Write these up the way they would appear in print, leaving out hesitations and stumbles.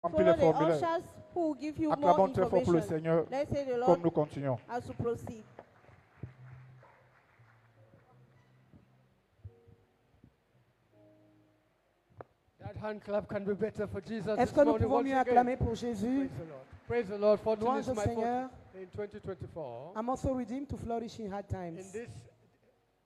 Remplis le Follow the formulaire. ushers who will give you more Acclamons très fort pour le information. Seigneur Let's say the comme Lord nous continuons. as we proceed. That hand clap can be better for Jesus Est-ce this que nous morning pouvons once mieux again. acclamer pour Jésus? Praise the Lord. Praise the Lord for Louange this au my Seigneur. in 2024 I'm also redeemed to flourish in hard in times. this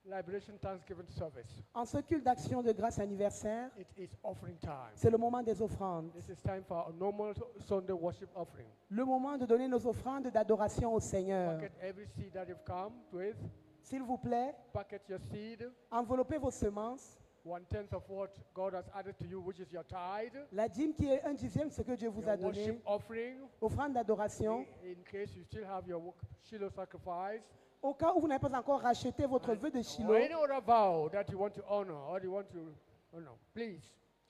Liberation Thanksgiving service. En ce culte d'action de grâce anniversaire, It is offering time. c'est le moment des offrandes. This is time for a normal Sunday worship offering. Le moment de donner nos offrandes d'adoration au Seigneur. Packet every seed that you've come with. S'il vous plaît, Packet your seed. enveloppez vos semences. 1/10 of what God has added to you, which is your tithe. La dîme qui est 1/10 de ce que Dieu vous a Your donné. worship offering. Offrande d'adoration. In case you still have your Shiloh sacrifice. Au cas où vous n'avez pas encore racheté votre vœu de Or Shiloh. any other vow that you want to honor or you want to honor, please.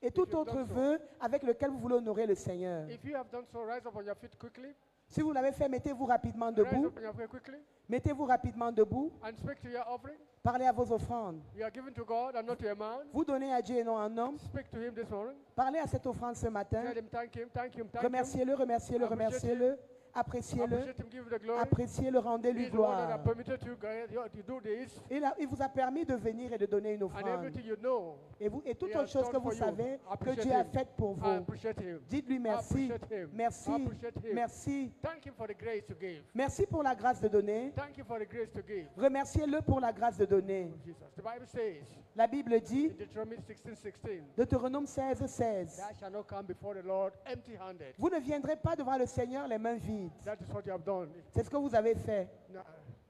Et If tout you've autre done so. vœu avec lequel vous voulez honorer le Seigneur. If you have done so, rise up on your feet quickly. Si vous l'avez fait, mettez-vous rapidement Rise debout. up on your feet quickly Mettez-vous rapidement debout. and speak to your offering. Parlez à vos offrandes. You are giving to God and not to a man. Vous donnez à Dieu et non à un homme. Speak to him this morning. Parlez à cette offrande ce matin. Tell him, thank him, thank him, thank him. Remerciez-le, remerciez-le, remerciez-le. Appréciez-le. Appreciate him, give him the glory. Appréciez-le, rendez-lui He's the one that gloire. has permitted you to do this. Il vous a permis de venir et de donner une And offrande. everything you know, Et toute he autre has chose que done vous for you. savez que Appreciate Dieu a him. fait pour I vous. appreciate him. Dites-lui merci. Appreciate him. Merci. Appreciate him. Merci. Thank him for the grace to give. Merci pour la grâce de donner. Thank you for the grace to give. Remerciez-le pour la grâce de donner. Jesus. The Bible says La Bible dit, in Deuteronomy 16:16, Deutéronome 16, 16, thou shalt not come before the Lord empty-handed. vous ne viendrez pas devant le Seigneur les mains vides. That is what you have done. C'est ce que vous avez fait. Now,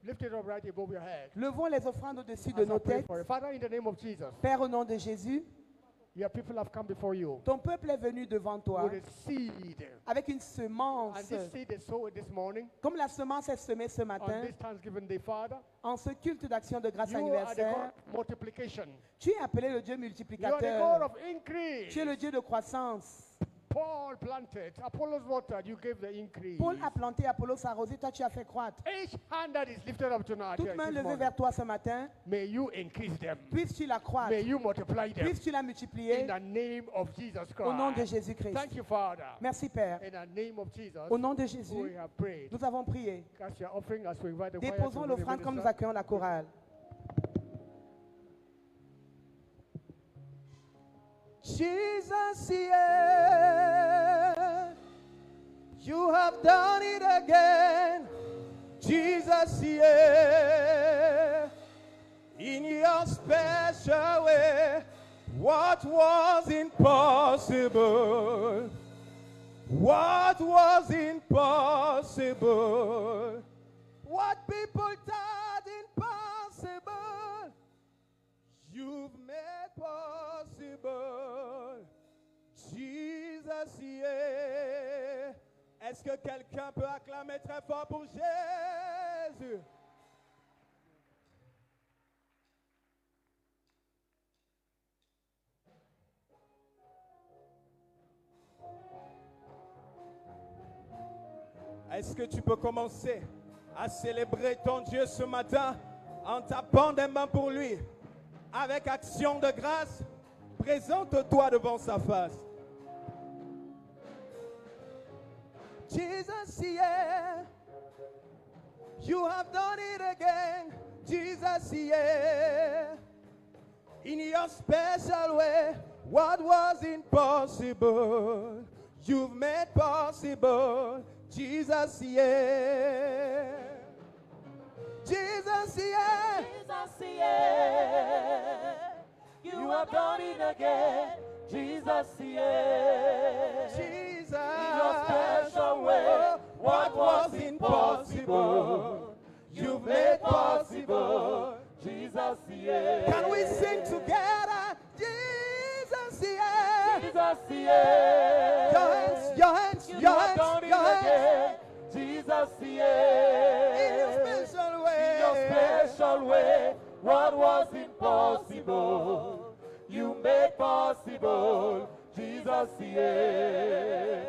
lift it up right above your head. Levons les offrandes au-dessus de As I nos pray têtes. for you. Father, in the name of Jesus, Père, au nom de Jésus, your people have come before you ton peuple est venu devant toi with a seed. avec une And semence. this seed is sown this morning Comme la semence est semée ce on matin, this Thanksgiving Day, Father. en ce culte d'action de grâce You are the anniversaire, God of multiplication. tu es appelé le Dieu You are the God multiplicateur. of increase. Tu es le Dieu de croissance. Paul planted, Apollos watered, you gave the increase. Paul a planté, Apollos a arrosé, toi tu as fait croître. Each hand that is lifted up tonight, Toute here main this levée morning, vers toi ce matin, may you increase them. puisses-tu la croître, May you multiply them. puisses-tu la In multiplier the name of Jesus au nom de Christ. Jésus-Christ. Thank you, Father. Merci Père. In the name of Jesus, Au nom de we Jésus, have prayed. nous avons prié. Cast your offering as we invite the choir to Déposons really l'offrande comme nous minister. accueillons la chorale. Jesus, yeah, you have done it again. Jesus, yeah, in your special way, what was impossible? What was impossible? What people thought impossible, you've made possible. Jesus, yeah. Est-ce que quelqu'un peut acclamer très fort pour Jésus? Est-ce que tu peux commencer à célébrer ton Dieu ce matin en tapant des mains pour lui? Avec action de grâce, présente-toi devant sa face. Jesus, yeah, you have done it again. Jesus, yeah, in your special way, what was impossible, you've made possible. Jesus, yeah. Jesus, yeah. Jesus, yeah. You have done it again. Jesus, yeah. Jesus. In your special way, what was impossible, you've made possible. Jesus, yeah. Can we sing together? Jesus, yeah. Jesus, yeah. Your hands, your hands, You your have hands, done it your hands. again. Jesus, yeah. In your special way. In your special way, what was impossible, you made possible. Jesus, yeah.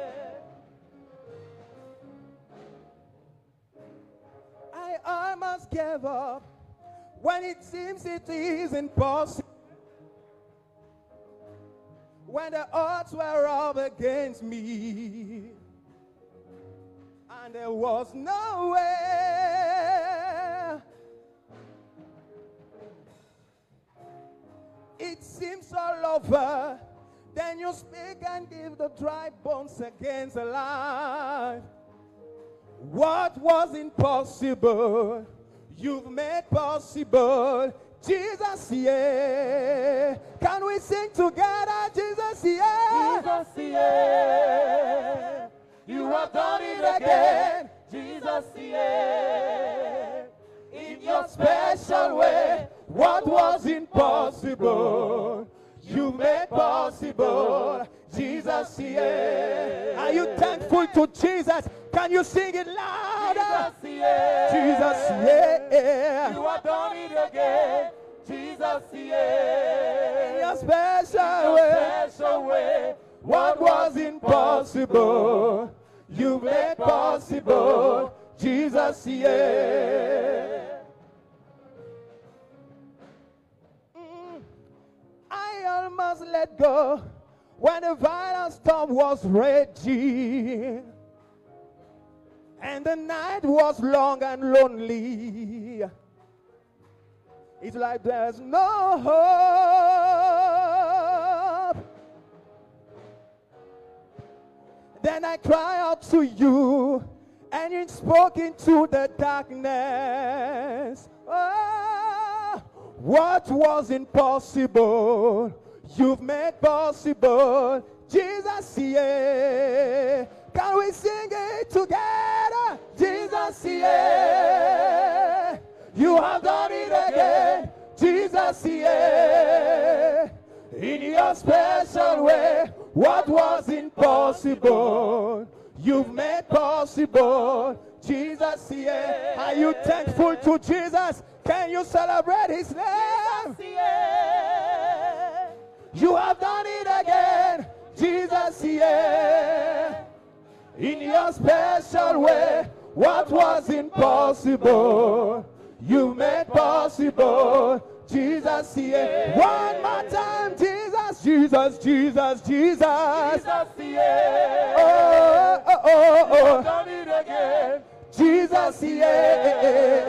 I almost gave up when it seems it is impossible. When when the odds were up against me, and there was no way. It seems all over. Then you speak and give the dry bones against the life. What was impossible, you've made possible. Jesus, yeah. Can we sing together? Jesus, yeah. Jesus, yeah. You have done it again. Jesus, yeah. In your special way, What was impossible, you made possible. Jesus, yeah. Are you thankful to Jesus? Can you sing it louder? Jesus, yeah. Jesus, yeah. You have done it again. Jesus, yeah. In your special Your way, special way. what was impossible, you made possible. Jesus, yeah. I almost let go when the violent storm was raging, and the night was long and lonely. It's like there's no hope. Then I cry out to you, and you spoke into the darkness. Oh, what was impossible, you've made possible. Jesus, yeah. Can we sing it together? Jesus, yeah. You have done it again. Jesus, yeah. In your special way, what was impossible, you've made possible. Jesus, yeah. Are you thankful to Jesus? Can you celebrate his name? Jesus, yeah. You have done it again. Jesus, yeah. In your special way, what was impossible, you made possible. Jesus, yeah. One more time, Jesus, Jesus, Jesus, Jesus. Jesus, yeah. Oh, oh, oh, You have oh. done it again. Jesus, yeah.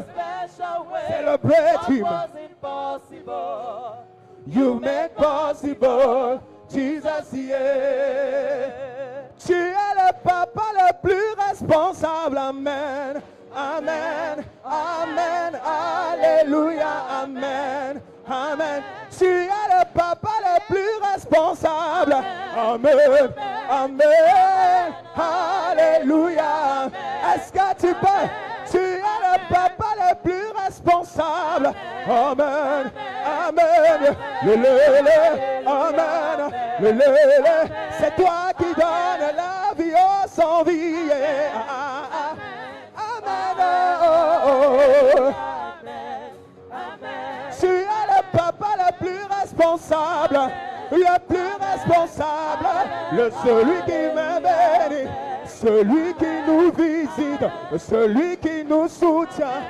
Special way. Celebrate What him. was impossible. You made possible. Jesus, yeah. Tu es le papa le plus responsable. Amen. Amen. Amen. Alléluia. Amen. Amen. Tu es le papa le plus responsable. Amen. Amen. Alléluia. Est-ce que tu peux? Tu es le papa le plus responsable. Amen. Amen. Amen. C'est toi qui donnes la vie aux sans vie. Amen. Tu es le papa le plus responsable. Le plus responsable. Celui qui me bénit. Celui qui nous visite. Celui qui nous soutient.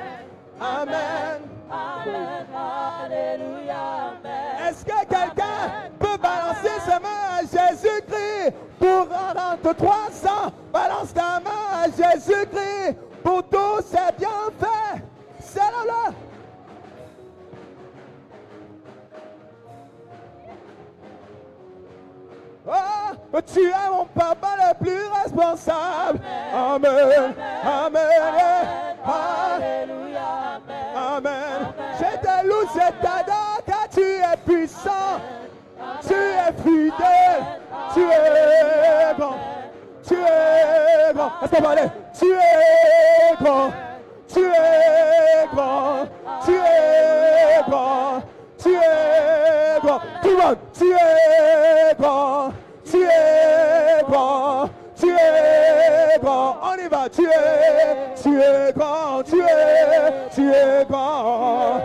Amen. Amen. Alléluia. Amen. Est-ce que quelqu'un peut balancer sa main à Jésus-Christ pour rendre 300? Balance ta main à Jésus-Christ pour tous ses bienfaits. Célèbre-le. Oh, tu es mon papa le plus responsable. Amen. Amen. Alléluia. Amen. Je te loue, je t'adore car tu es puissant. Tu es fidèle. Tu es grand. Tu es grand. Est-ce qu'on va aller? Tu es grand. Tu es grand. Tu es grand. Tu es grand. Tout le monde. Tu es grand. Tu es grand. Tu es grand. On y va. Tu es grand. Tu es grand.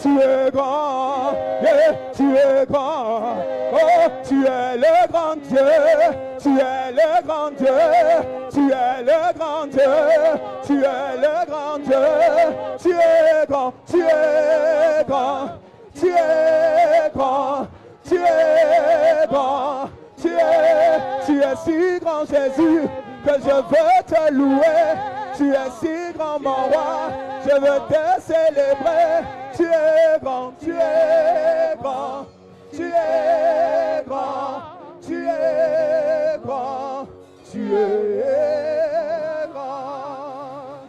Tu es grand. Yeah, tu es grand. Oh, tu es le grand Dieu. Tu es le grand Dieu. Tu es le grand Dieu. Tu es le grand Dieu. Tu es grand. Tu es grand. Tu es grand. Tu es es si grand, Jésus, que je veux te louer. Tu es si grand, mon roi, je veux te célébrer. Tu es grand, tu es grand, tu es grand, tu es grand, tu es grand.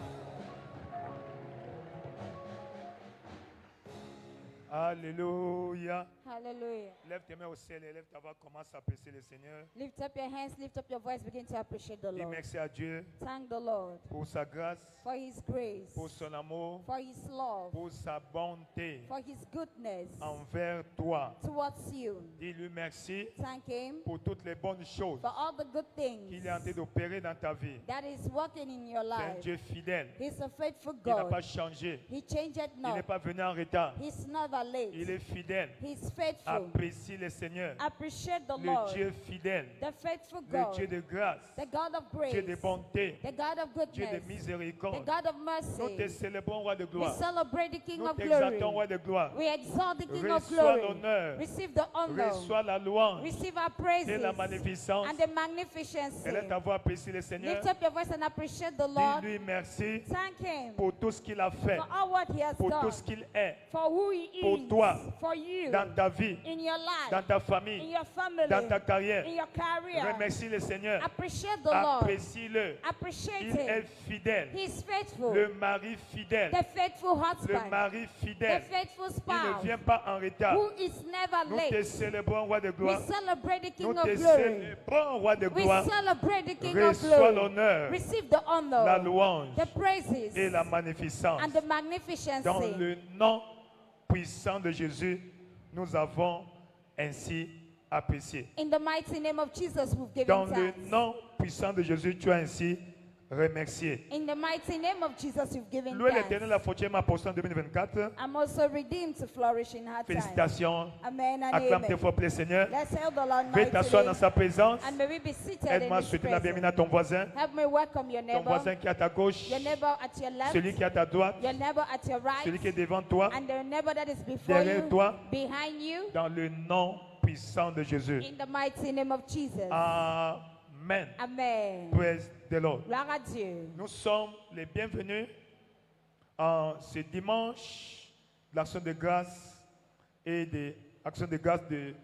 Alléluia. Hallelujah. Lève tes mains au ciel et lève ta voix. Commence à apprécier le Seigneur. Lift up your hands, lift up your voice, begin to appreciate the Dis Lord. merci à Dieu Thank the Lord pour sa grâce, for His grace, pour son amour, for His love, pour sa bonté for His goodness envers toi. towards you. Dis-lui merci Thank Him pour toutes les bonnes choses for all the good things qu'il est en train d'opérer dans ta vie. that is working in your C'est un life. Dieu fidèle. He's a faithful Il n'a God. pas changé. He changed Il n'est not. pas venu en retard. He's never late. Il est fidèle. He's faithful. Apprécie le Seigneur. Appreciate the Le Lord, Dieu fidèle. the faithful Le God, Dieu de grâce. the God of Dieu grace, de bonté. the God of Dieu de goodness, the miséricorde. God of Nous te mercy. célébrons, roi de We gloire. celebrate the King Nous of t'exaltons, glory. roi de gloire. We exalt the King of Reçois glory. l'honneur. Receive the honor. Reçois la louange Receive our et praises la magnificence. and the magnificence. Elle est à voir apprécier le Seigneur. Lift up your voice and appreciate the Lord. Dis-lui merci Thank Him pour tout ce qu'il a fait, for all what He has pour tout done, ce qu'il est for who He pour is, toi, for you, dans ta vie, in your dans life, ta in famille, your family, dans ta carrière. in your career. Remercie le Seigneur. Appreciate the Lord. Apprécie-le. Appreciate Il est Him. fidèle. He's faithful. Le mari fidèle. The faithful Le husband. mari The fidèle. faithful Il ne spouse. vient pas en retard. Who is never Nous te late. célébrons, roi de We gloire. celebrate the Nous King te of glory. célébrons, roi de We gloire. celebrate the King of Reçois glory. l'honneur, Receive the la honor, louange the praises, et la magnificence. and the magnificence. Dans le nom puissant de Jésus, nous avons ainsi apprécié. In the mighty name of Jesus, we've given Dans le thanks. nom puissant de Jésus, tu as ainsi remercié. In the mighty name of Jesus, you've given Louez l'Éternel, la thanks. fortième apostle en 2024. I'm also redeemed to flourish in her time. Félicitations. Amen and Acclame tes amen. fois, plaît, Seigneur. Let's hail the Lord Veuille t'asseoir dans mightily. sa présence. And may we be seated in Aide-moi à His souhaiter la bienvenue à presence. ton voisin, Help me welcome your ton neighbor, voisin qui est à ta gauche, your neighbor at your left, celui qui est à ta droite, your neighbor at your celui qui est right, devant toi, and the neighbor that is before derrière you, toi, behind you, dans le nom puissant de Jésus. in the mighty name of Jesus. Amen. Amen. Praise the Lord. Gloire à Dieu. Nous sommes les bienvenus en ce dimanche de l'action de grâce et de l'action de grâce de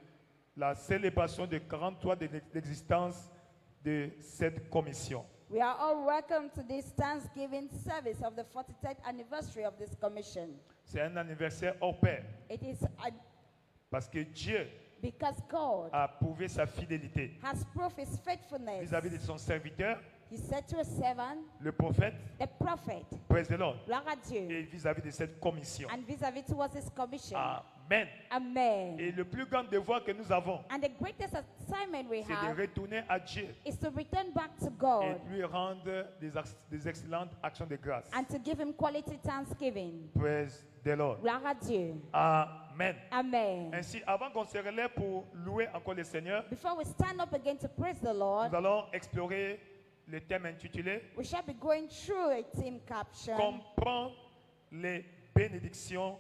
la célébration de 43 de l'existence de cette commission. We are all welcome to this Thanksgiving service of the 43rd anniversary of this commission. C'est un anniversaire hors pair It is parce que Dieu because God a prouvé sa fidélité has proved His faithfulness. vis-à-vis de son serviteur, He said to a servant, le prophète, the prophet, praise the Lord, gloire à Dieu, et vis-à-vis de cette commission. and vis-à-vis towards His commission. Amen. Amen. Et le plus grand devoir que nous avons, And the greatest assignment we c'est de have retourner à Dieu is to return back to et God lui rendre des excellentes actions de grâce. and to give Him quality thanksgiving. Praise the Lord. Gloire à Dieu. Amen. Amen. Ainsi, avant qu'on se relève pour louer encore le Seigneur, Before we stand up again to praise the Lord, nous allons explorer le thème intitulé we shall be going through a theme caption, Comprendre les bénédictions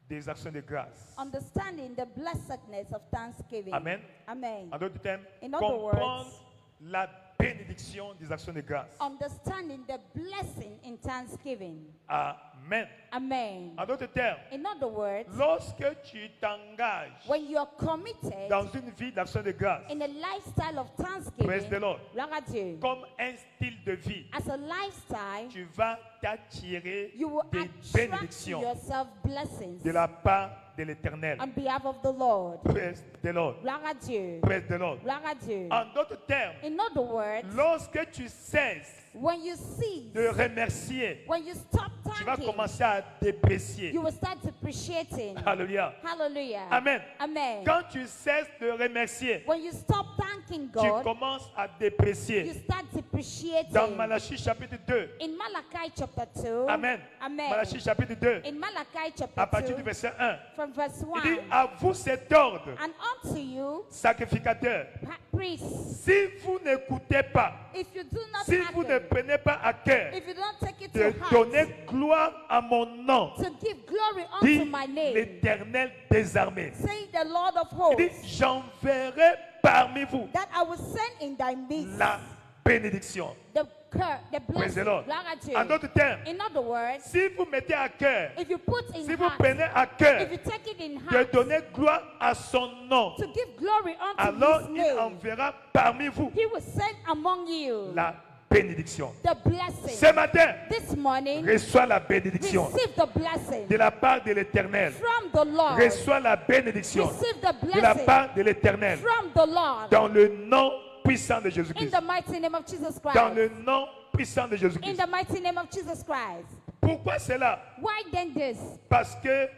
des actions de grâce. understanding the blessedness of thanksgiving. Amen. Amen. En d'autres termes, In other comprendre words, la bénédiction des actions de grâce. understanding the blessing in thanksgiving. Amen. Amen. En d'autres termes, In other words, lorsque tu t'engages when you are committed dans une vie d'action de grâce, in a lifestyle of praise the thanksgiving, Lord, gloire à Dieu, comme un style de vie, as a lifestyle, tu vas t'attirer you will des attract to bénédictions yourself blessings de la part de l'Éternel. on behalf of the Lord. Praise the Lord. Gloire à Dieu. Praise the Lord. Gloire à Dieu. En d'autres termes, In other words, lorsque tu cesses when you cease, de remercier, when you stop tu vas thanking, commencer à déprécier. you will start appreciating. Alléluia. Hallelujah. Amen. Amen. Quand tu cesses de remercier, When you stop thanking tu God, commences à you déprécier. start depreciating. Dans Malachie chapitre 2, In Malachi chapter 2, Amen. Amen. Malachie chapitre 2, In Malachi chapter à partir 2, du verset 1, from verse il dit 1, à vous cet ordre, and unto you, sacrificateur, priests, si vous n'écoutez pas, if you do not si vous ne hearken, prenez pas à cœur if you don't take it de to heart, donner gloire à mon nom, to give glory dit unto my name, l'Éternel des armées. say the Lord of Il dit, hosts, j'enverrai parmi vous that I will send in thy midst la bénédiction. the Praise the blessing. Lord. Gloire à Dieu. En d'autres termes, In other words, si vous mettez à cœur, if you put in si vous heart, prenez à cœur if you take it in de heart, donner gloire à son nom, to give glory unto alors his il name, enverra parmi vous he will send among you la bénédiction. the blessing. Ce matin, This morning, reçois la bénédiction receive the blessing de la part de l'Éternel. from the Lord. Reçois la bénédiction Receive the de la blessing part de l'Éternel. from the Lord. Dans le nom puissant de In Jésus-Christ. the mighty name of Jesus Christ. Dans le nom puissant de In Jésus-Christ. the mighty name of Jesus Christ. Pourquoi cela? Why then this? Parce que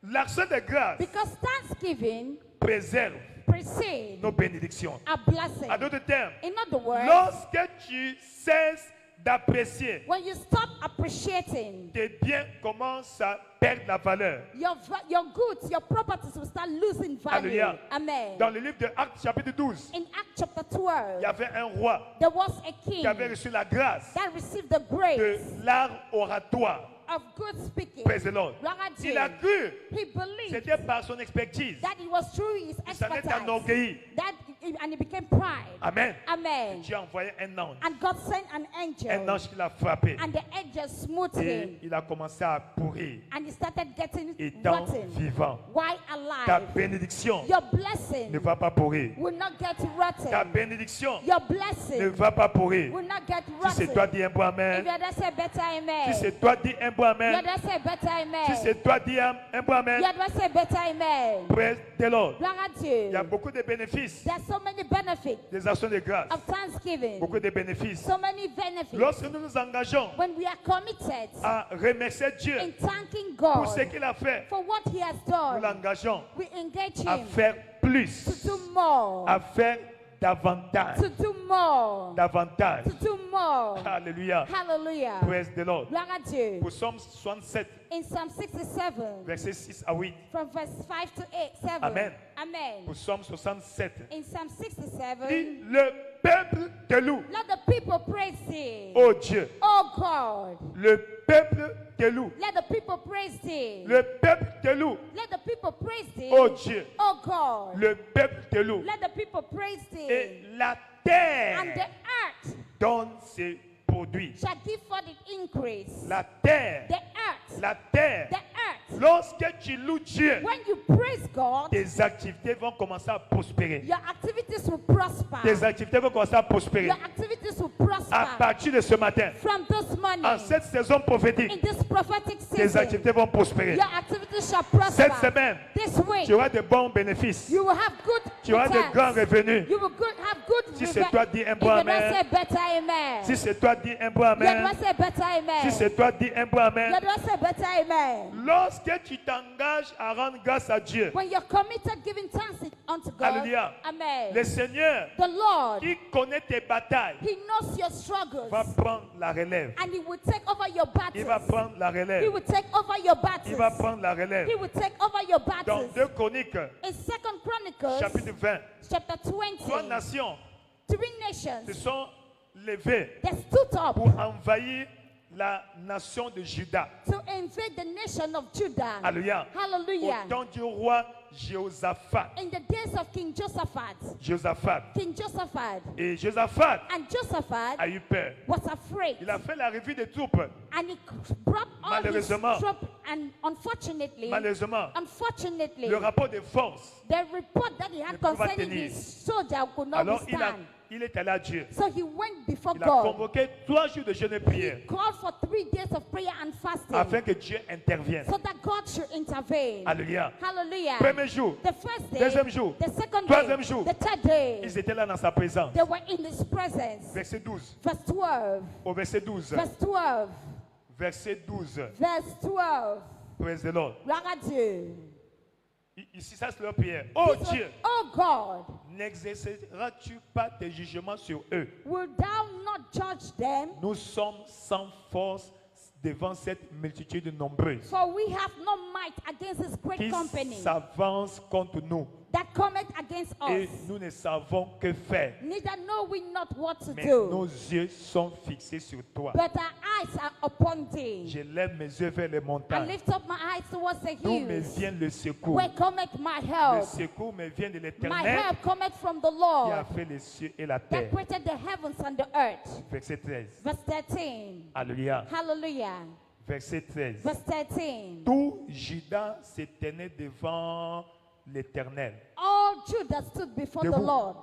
l'action de grâce Because thanksgiving préserve precedes nos bénédictions. a blessing. En d'autres termes, In other words, lorsque tu cesses d'apprécier, when you stop appreciating tes biens commencent à perdre la valeur. your goods, your properties will start losing value. Alléluia. Amen. Dans le livre de Actes chapitre 12, In Acts chapter il 12, y avait un roi there was a king qui avait reçu la grâce that received the de grace l'art oratoire. of good speaking. Praise the Lord. Gloire à Dieu. Il a cru, He believed c'était par son expertise. that it was through his Il s'en est expertise enorgueilli. and he became pride. Amen. Amen. Dieu a envoyé un ange. And God sent an Un angel, ange qui l'a frappé. and the angel smote Et him, il a commencé à pourrir. and he started getting Étant rotten. vivant. Why Ta alive? bénédiction Your blessing ne va pas pourrir. will not get Ta rotten. bénédiction Your ne blessing va pas pourrir. will not get Si c'est toi, rotten. dis un bon If amen. you had say better Si amen. c'est toi, dis un bon You amen. had say better Si amen. c'est toi, dis un bon amen. You had say better amen. Praise the Lord. Gloire à Il y a Dieu. beaucoup de bénéfices There are so many benefits des actions de grâce. of thanksgiving. Beaucoup de bénéfices. So many benefits. Lorsque nous nous engageons When we are committed à remercier Dieu in thanking pour God ce qu'il a fait, for what He has nous done, l'engageons we engage à Him faire to plus, do more, à faire davantage, to do more, davantage. to do more. Alléluia. Hallelujah. Praise the Lord. Gloire à Dieu. Pour Psaume 67, In Psalm 67, versets 6 à 8. from verse 5 to 8, 7. Amen. Amen. Pour Psaume 67, In Psalm 67, dit, le peuple te loue, let the people praise Thee. ô Dieu. Oh God, Le peuple te loue. let the people praise Thee. Le peuple te loue, Let the people praise Thee. ô Dieu. Oh God, Le peuple te loue. let the people praise Thee. Et la And the terre earth donne ses produits. shall give forth its increase. La terre, The earth, la terre. the earth. Lorsque tu loues Dieu, When you praise God, tes activités vont commencer à prospérer. your activities will prosper. Tes activités vont commencer à prospérer. Your activities will À prosper. partir de ce matin, From this morning, en cette saison prophétique, in this prophetic tes season, activités vont prospérer. your activities shall prosper. Cette semaine, This week, tu auras de bons bénéfices. you will have good Tu auras de returns. grands revenus. You will have good Si revenue. c'est toi, dis un If bon you don't amen. say better amen. Si c'est toi, dis un bon You amen. don't say better amen. Si c'est toi, dis un bon You amen. don't say better amen. Lorsque tu t'engages à rendre grâce à Dieu, When you're committed giving thanks unto God, Alléluia. amen. le Seigneur The Lord, qui connaît tes batailles He knows your struggles, va prendre la relève. and He will take over your Il va battles. prendre la He relève. will take over your Il va battles. prendre la relève. He will take over your Dans battles. 2 Chroniques, In 2 Chronicles, chapitre 20, chapter 20, 3 nations 3 se nations, sont levées they stood up pour envahir la nation de Juda. to invade the nation of Judah. Alléluia. Hallelujah. Au temps du roi Jéhoshaphat. In the days of King Josaphat, King King Josaphat, Et Josaphat and Josaphat a eu peur. was afraid, Il a fait la revue des troupes. and he brought all his Malheureusement. troops, and unfortunately, Le rapport de force. the report that he had Ne pouvait pas concerning tenir. his soldier could not Alors withstand. il est allé à Dieu. So he went before Il a God. convoqué 3 jours de jeûne et prière Called for 3 days of prayer and fasting, afin que Dieu intervienne. so that God should intervene. Alléluia. Hallelujah. Premier jour, The first day, deuxième jour, the second troisième day, jour. the third day, ils étaient là dans sa présence. they were in his presence. Verset 12. Verse 12, Au verset 12. verse 12, Verset 12. verse 12. Praise the Lord. Gloire à Dieu. Ici, ça c'est leur prière. Oh This was, Dieu, oh God, n'exerceras-tu pas tes jugements sur eux? will thou not judge them? Nous sommes sans force devant cette multitude nombreuse For we have no might against this great qui company s'avance contre nous that cometh against et us. nous ne savons que faire. Neither know we not what to Mais do. nos yeux sont fixés sur toi. But our eyes are upon thee. Je lève mes yeux vers les I montagnes. lift up my eyes towards the D'où me hills. vient le secours? Where cometh my Le help? secours me vient de My l'Éternel help cometh from the qui Lord a fait les cieux et la that terre. created the heavens and the earth. Verset 13. Verse 13. Alléluia. Hallelujah. Verset 13. Verse 13. Tout Juda se tenait devant l'Éternel All Judah stood before the Debout. Lord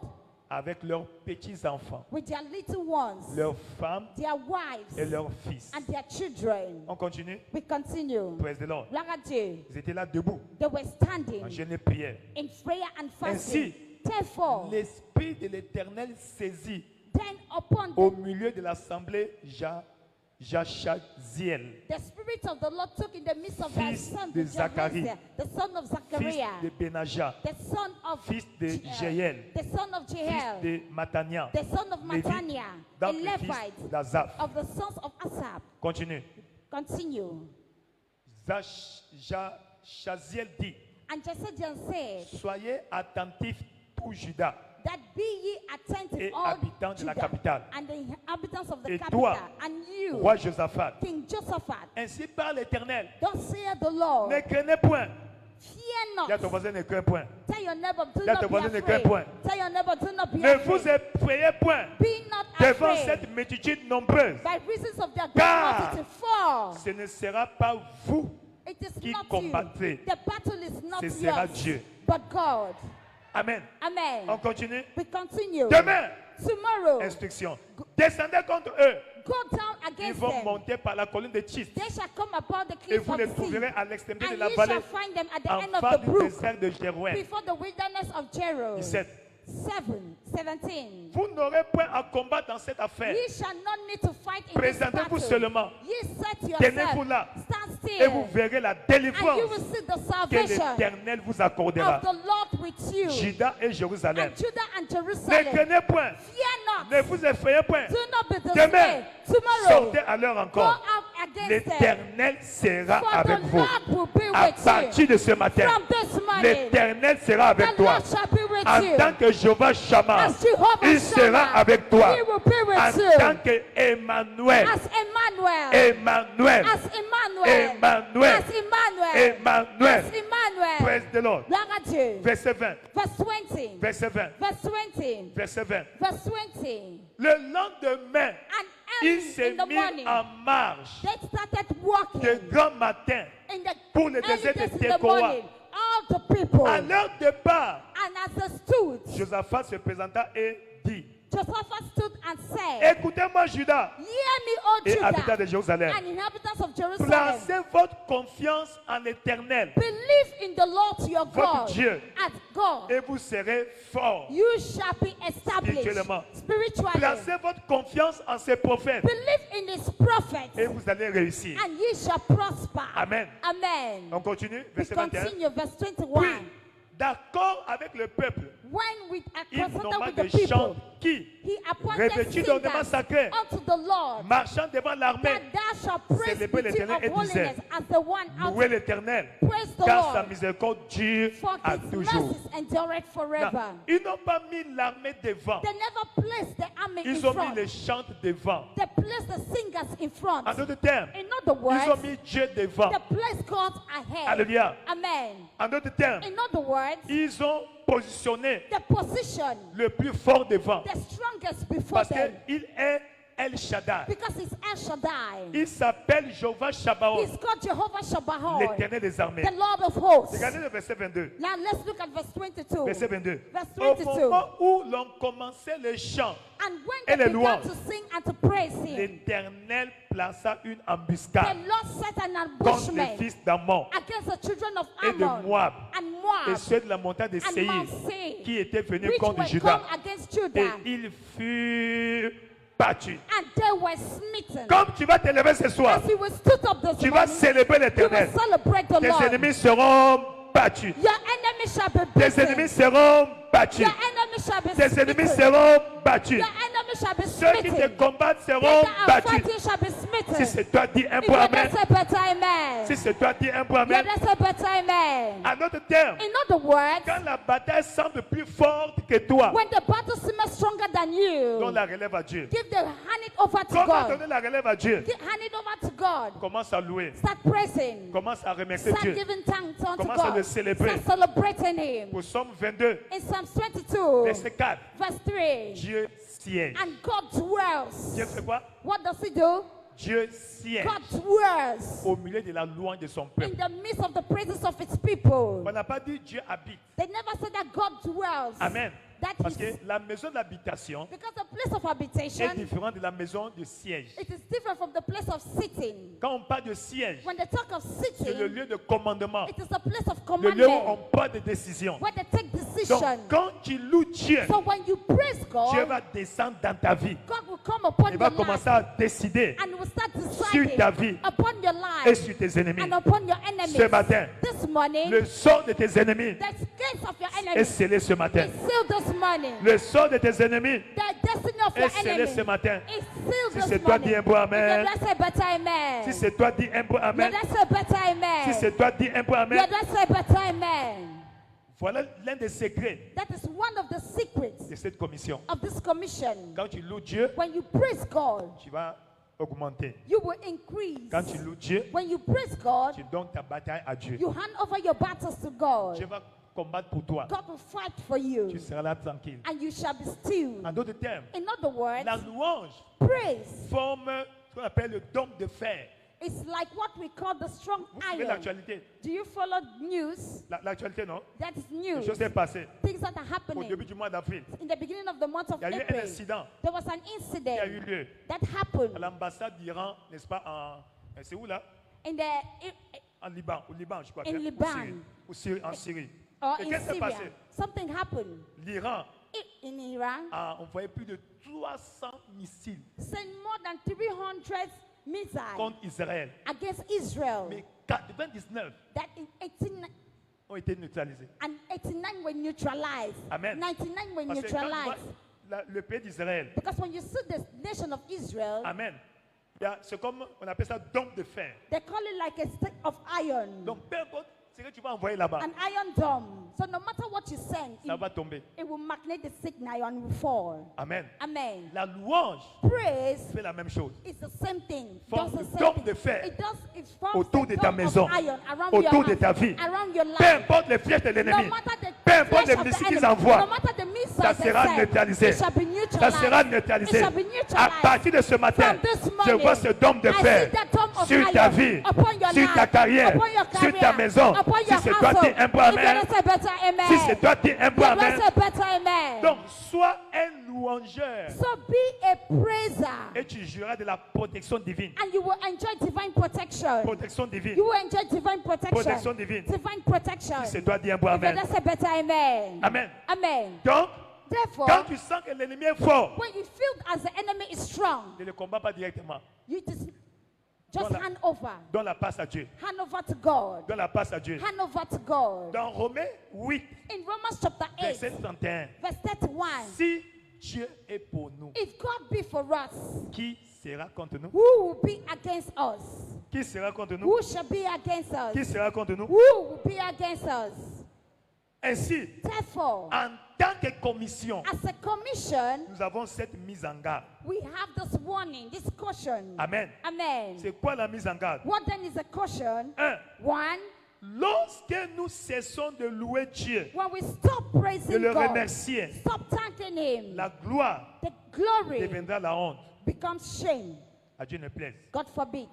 avec leurs petits-enfants, with their little ones, leurs femmes their wives, et leurs fils. and their children. On continue. We continue. Praise the Lord. Gloire à Dieu. Ils étaient là debout, They were standing en jeûne et prière. in prayer and fasting. Ainsi, Therefore, l'Esprit de l'Éternel saisit then upon au them, milieu de l'assemblée Jachaziel, the Spirit of the Lord took in the midst of their fils son, de the Zacharie, the son of fils Zachariah, de Benaja, the son of fils de Je- Jéel, the son of fils Jehel, de Matania, the son of Lévi, Matania, a donc le fils Levite d'Azaph. of the sons of Asaph. Continue. Continue. Jachaziel dit, And Jezebel said, soyez attentifs tout Juda that be ye attentive, et all habitants de la Judah, capitale. and the inhabitants of the Et capital, toi, and you, Roi Josaphat, King Josaphat, ainsi parle l'Éternel. thus saith the Lord, Ne craignez point. fear Dis à ton not. voisin, ne crains point. Tell your neighbor, do Dis à not ton be voisin, ne crains afraid. point. Tell your neighbor, do not be Ne vous afraid. effrayez point Be not devant afraid. cette multitude nombreuse. By reasons of their Car great multitude, for Ce ne sera pas vous, it is qui not you. combattrez. The battle is not Ce sera yours, Dieu. but God. Amen. Amen. On continue. We continue. Demain, Tomorrow, instruction. Descendez contre eux. go down Ils against vont them. monter par la colline de Chist. They shall come upon the Et cliff vous of les the sea, trouverez à l'extrémité de and la ye vallée, shall find them at the en end of face the du brook, désert de Jéruel. before the wilderness of Jeru. 17. 17. Vous n'aurez point à combattre dans cette affaire. Ye shall not need to fight in this Présentez-vous battle. seulement. Ye set Tenez-vous yourself, là. stand Et vous still, verrez la and you délivrance will see the que salvation l'Éternel vous accordera. of the Lord with you. Juda et Jérusalem. And Judah and Ne Jerusalem. craignez point. Fear Ne not. vous effrayez point. Do not be Demain, dismayed. Tomorrow, sortez à l'heure go encore. out against them. L'Éternel sera For avec the vous. Lord will be À with you. partir de ce matin, From this morning, l'Éternel sera avec the toi. Lord shall be with En you. tant que Jéhovah Shammah, As Jehovah il sera Shammah, avec toi. He will be with En you. tant que Emmanuel, As Emmanuel. Emmanuel, As Emmanuel. Emmanuel, As Emmanuel. Emmanuel. As Emmanuel. Praise the Lord. Gloire à Dieu. Verset 20, Verse 20. verset 20, Verse 20. verset 20. Verse 20. Le lendemain, And il early s'est in the mis morning, en marche they started walking de grand matin in the pour le early désert de days in the Tekoa. morning. All the people. À leur départ, And as they stood, Josaphat se présenta et dit, Josaphat stood and said, écoutez-moi Judas Hear me, O et habitants Judah, de Jérusalem. and inhabitants of Jerusalem. Placez votre confiance en l'Éternel Believe in the Lord your Votre God. Dieu. As God, et vous serez forts. you shall be established Spirituellement. spiritually. Placez votre confiance en ses prophètes Believe in his prophets, et vous allez réussir. and ye shall prosper. Amen. Amen. On continue, We verset 21. continue, verse 21. Puis, d'accord avec le peuple, When we are il consulted nomma with des the chants people, qui, he appointed revêtus d'ornements singers sacrés, unto the Lord, marchant devant l'armée, that thou shalt praise célébrer the king l'Éternel of et disait, holiness as the one out. louez l'Éternel, Praise the car sa Lord, miséricorde dure for à his toujours. mercies endureth forever. Non, ils n'ont pas mis l'armée devant, They never placed the army in ils ont mis front. les chants devant. They placed the singers in front. En d'autres termes, In other ils ont words, mis Dieu devant. they placed God ahead. Alléluia. Amen. En d'autres termes, In other words, ils ont positionné the position, le plus fort devant. the strongest before Parce them, qu'il est El Shaddai. because he's El Shaddai. Il s'appelle Jehovah Shabbaoth, He's called Jehovah Shabbaoth, l'Éternel des armées. the Lord of hosts. Regardez le verset 22. Now let's look at verse 22. Verset 22. Verse Au 22. moment où l'on commençait le chant, And when Et they les began louanges. to sing and to praise him, l'Éternel plaça une the embuscade Lord set an contre les ambushment fils d'Ammon against the children of et de Ammon Moab and et Moab ceux de la montagne de and Séir Mount Seir, qui étaient venus which contre were Juda. come against Et Judah, ils furent battus. and they were smitten. Comme tu vas te lever ce soir, As he was stood up this tu vas morning, célébrer you will l'Éternel. celebrate the Tes Lord. ennemis seront battus. Your enemy shall be Tes beaten. ennemis seront battus. Your enemy shall be Tes ennemis smitten. seront battus. Your enemy shall be Ceux qui te smitten. combattent They seront that are battus. fighting shall be Si smitten. c'est toi, dis un If peu you amen. don't say better amen. Si c'est toi, dis un peu You amen. don't say better amen. En d'autres termes, In other words, quand la bataille semble plus forte que toi, when the battle seems stronger than you, donne la relève à Dieu. give the hand it over to Comment God. donner la relève à Dieu? Hand it over to God. Commence à louer. Start praising. Commence à remercier Start Dieu. giving thanks unto Commence à le God. célébrer. Start celebrating Him. Pour Psaume 22, In Psalms 22, verset 4, verse 3, Dieu siège. and God dwells. Dieu fait quoi? What does He do? Dieu siège God dwells au milieu de la louange de son in peuple. the midst of the praises of His people. On n'a pas dit Dieu habite. They never said that God dwells. Amen. That Parce que He's, la maison d'habitation because the place of est habitation, différente de la maison de siège. it is different from the place of sitting. Quand on parle de siège, When they talk of c'est le sitting, lieu de commandement, it is a place of le lieu où on commandment, prend des décisions. where they take Donc, decision. quand tu loues Dieu, So when you praise Dieu God, va descendre dans ta vie. God will come upon Il va your commencer life à décider and will start sur ta deciding vie upon your et life sur tes ennemis. and upon your enemies. Ce matin, This morning, le sort de tes ennemis the gates of your est enemies scellé ce matin. is sealed this morning. Le sort de tes ennemis The destiny of est your scellé enemies ce matin. is sealed Si this c'est toi, morning. dis un peu amen. You don't say better amen. Si c'est toi, dis un peu You amen. don't say better amen. Si c'est toi, dis un peu You amen. don't say better amen. Voilà l'un des secrets That is one of the secrets de cette commission. of this commission. Quand tu loues Dieu, When you praise God, tu vas augmenter. you will increase. Quand tu loues Dieu, When you praise God, tu donnes ta bataille à Dieu. you hand over your battles to God. Dieu va combattre pour toi. God will fight for you, Tu seras là tranquille. and you shall be still. En d'autres termes, In other words, la louange praise forme ce qu'on appelle le dôme de fer. is like what we call the strong Vous suivez iron. l'actualité. Do you follow news? L'actualité, non? That is Les news. choses s'est passées Things that are au happening. début du mois d'avril. In the beginning of the month of Il y a eu un April, incident there was an qui a eu incident lieu that à happened l'ambassade d'Iran, n'est-ce pas, c'est où là? in the En Liban, au Liban, je crois. In bien, Liban. Ou Syrie, en Syrie. or Et in qu'est-ce qui s'est Syria. passé? Something happened L'Iran in Iran. a envoyé plus de 300 missiles Sent more than 300 missiles contre Israël. against Israel. Mais 99 That in 18 ont été neutralisés. and 89 were neutralized. Amen. 99 were Parce que quand tu vois neutralized. le pays d'Israël, Because when you see the nation of Israel, Amen. C'est comme, on appelle ça dôme de fer. they call it like a stick of iron. Donc, peu importe ce que tu vas envoyer là-bas, An iron dome. So no matter what you send, ça va tomber. it will magnate the stick and iron will fall. Amen. Amen. La louange Praise fait la même chose. is the same thing. Forme Does the le same dôme thing. de fer It does. It forms autour the de ta dome of maison, iron around autour your de house, ta vie. around your Peu life. importe les flèches de No l'ennemi, matter the peu importe flesh les of the missiles qu'ils enemy, envoient, no matter the missiles ça they sera send, neutralisé. it shall be Ça neutralized. sera It neutralisé. shall be À neutralized. partir de ce matin, From this je morning, vois ce dôme de I fer see that dome of sur ta iron vie, upon your sur ta life, carrière, upon your sur ta career, maison. upon Si your c'est toi, dis household. un peu You amen. better say better amen. Si c'est toi, dis un peu You amen. better say better amen. Donc, sois un louangeur So be a praiser, et tu jouiras de la protection divine. and you will enjoy divine protection. Protection divine. You will enjoy divine protection. Protection divine. Divine protection. Si c'est toi, dis un peu You amen. better say better amen. Amen. Amen. Donc, Therefore, quand tu sens que l'ennemi est fort, when you feel as the enemy is strong, ne le combat pas directement. you just Donne la- hand over. Donne la passe à Dieu. Hand over to God. Donne la passe à Dieu. Hand over to God. Dans Romains 8, In Romans chapter 8, verset 31, verse 31, si Dieu est pour nous, if God be for us, qui sera contre nous? who will be against us? Qui sera contre nous? Who shall be against Qui us? sera contre nous? Who will be against us? Ainsi, Therefore, en tant que commission, as a commission, nous avons cette mise en garde. we have this warning, this caution. Amen. Amen. C'est quoi la mise en garde? What then is a caution? 1. One, Lorsque nous cessons de louer Dieu, when we stop de praising le God, remercier, stop thanking Him, la gloire the glory deviendra la honte. becomes shame. À Dieu ne plaise. God forbid.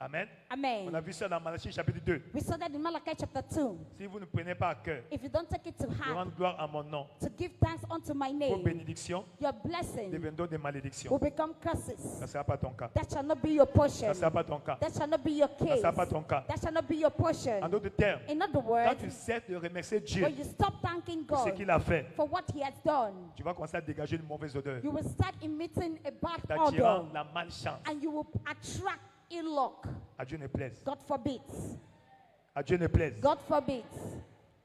Amen. On a Amen. vu ça dans Malachie chapitre 2. We saw that in Malachi chapter 2. Si vous ne prenez pas à cœur If you don't take it to de heart, rendre gloire à mon nom, to give thanks unto my vos name, bénédictions your blessing deviendront des will malédictions. become Ça curses. ne sera pas ton cas. That shall not be your portion. Ça ne sera pas ton cas. That shall not be your Ça ne case. sera pas ton cas. That shall not be your En portion. d'autres termes, In other quand words, tu cesses de remercier Dieu when you stop thanking pour ce God qu'il a fait, for what He has done, tu vas commencer à dégager une mauvaise odeur, you will start emitting a bad t'attirant odor, la malchance. and you will attract ill luck. À Dieu ne plaise. God forbid. À Dieu ne plaise. God forbid.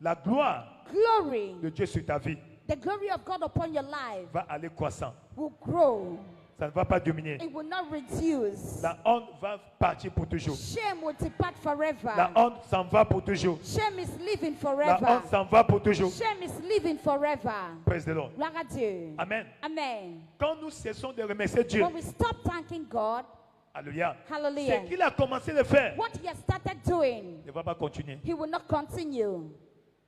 La gloire Glory de Dieu sur ta vie the glory of God upon your life va aller croissant. will grow. Ça ne va pas diminuer. It will not reduce. La honte va partir pour toujours. Shame will depart forever. La honte s'en va pour toujours. Shame is living La forever. honte s'en va pour toujours. Shame is living forever. Praise the Lord. Gloire à Dieu. Amen. Amen. Quand nous cessons de remercier Dieu, When we stop thanking God, alléluia, hallelujah, ce qu'il a commencé de faire what he has started doing, ne va pas continuer. he will not continue.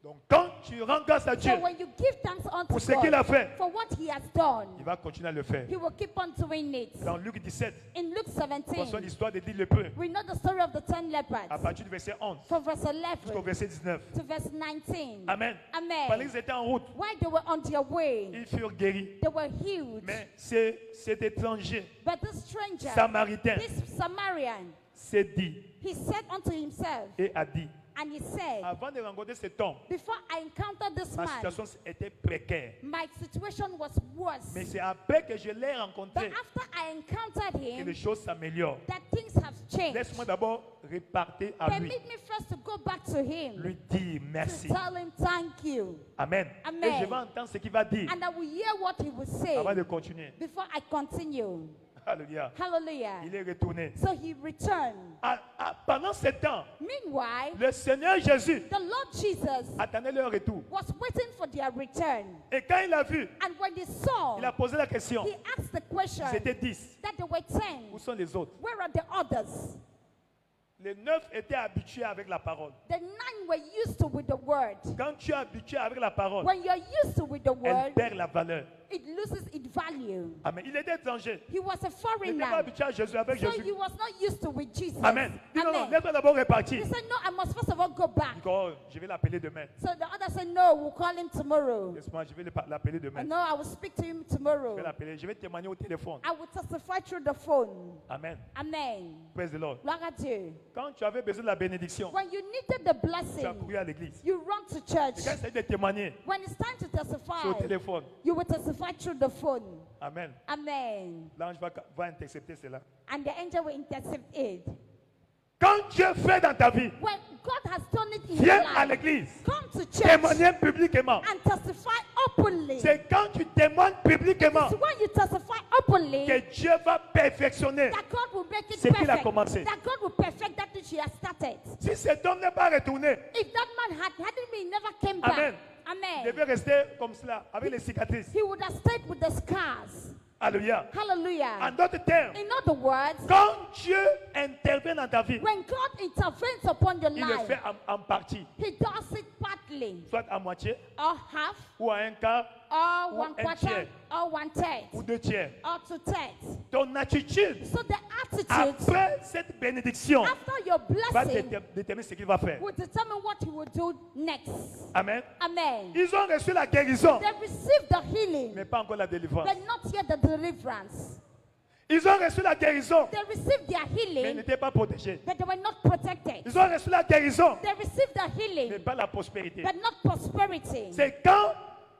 Donc quand tu rends grâce à Dieu So when you give thanks unto pour ce qu'il a God fait, for what he has done, il va continuer à le faire. he will keep on doing it. Dans Luc 17, In Luke pensons 17, l'histoire des 10 lépreux. we know the story of the 10 À lepers partir du verset 11 from verse jusqu'au 11 verset 19. to verse 19. Amen. Pendant Amen. qu'ils étaient en route, While they were on their way, ils furent guéris. they were healed. Mais cet étranger, But the stranger, samaritain, this Samaritan, s'est dit he said unto himself, et a dit, and he said, avant de rencontrer cet homme, before I encountered this ma man, situation était précaire. my situation was worse. Mais c'est après que je l'ai But rencontré after I encountered que les him, choses s'améliorent. that things have changed. Laisse-moi d'abord repartir à lui, Permit me first to go back to him, lui dire to merci. tell him thank you. Amen. Amen. Et je vais entendre ce qu'il va dire And I will hear what he will say avant de continuer. before I continue. Alléluia. Hallelujah. Il est retourné. So he returned. Pendant ce temps, Meanwhile, le Seigneur Jésus the Lord Jesus attendait leur retour. was waiting for their return. Et quand il a vu, And when he saw, il a posé la question. he asked the question Ils étaient 10. that there were 10. Où sont les autres? Where are the others? Les 9 étaient habitués avec la parole. The 9 were used to with the word. Quand tu es habitué avec la parole, When you're used to with the elle word, perd la valeur. it loses its value. Amen. Il était étranger. He was a Il n'était pas foreigner, habitué à Jésus avec so Jésus. he was not used to with Jesus. Amen. Dis non, non, Amen. laisse-moi d'abord He repartir. said, no, I must first of all go back. Il dit, oh, je vais l'appeler demain. So the other said, no, we'll call him tomorrow. Laisse-moi, je vais l'appeler demain. No, I will speak to him Je tomorrow. vais l'appeler. Je vais témoigner au téléphone. I will testify through the phone. Amen. Amen. Praise the Lord. Gloire à Dieu. Quand tu avais besoin de la bénédiction, When you needed the tu as blessing, couru à l'église. you run to Et church. quand il s'agit de témoigner, When it's time to c'est testify, au téléphone. you will testify through the phone. Amen. Amen. L'ange va intercepter cela. And the angel will intercept it. Quand Dieu fait dans ta vie, When God has done it in your viens à life, l'église. come to church Témoigner publiquement. and testify openly. C'est quand tu témoignes publiquement It's when you testify openly que Dieu va perfectionner. that God will make it Ce qu'il a perfect. commencé. That God will perfect that which He has started. Si cet homme n'est pas retourné, If that man hadn't been, never came Amen. back. il Amen. devait rester comme cela, avec les cicatrices. He would have stayed with the scars. Alléluia. Hallelujah. En d'autres termes, In other words, quand Dieu intervient dans ta vie, when God intervenes upon your il le fait life, en partie, He does it partly, soit à moitié, or half, ou à un quart, or Ou one un quarter, tiers. or one third, ou deux tiers. or two thirds. Ton attitude, So the attitude après cette bénédiction, after your va blessing déterminer ce qu'il va faire. will determine what He will do next. Amen. Amen. Ils ont reçu la guérison, They received the healing, mais pas encore la délivrance. but not yet the deliverance. Ils ont reçu la guérison, They received their mais ils healing, n'étaient pas protégés. but they were not protected. Ils ont reçu la guérison, They received the mais healing, pas la prospérité. but not prosperity. C'est quand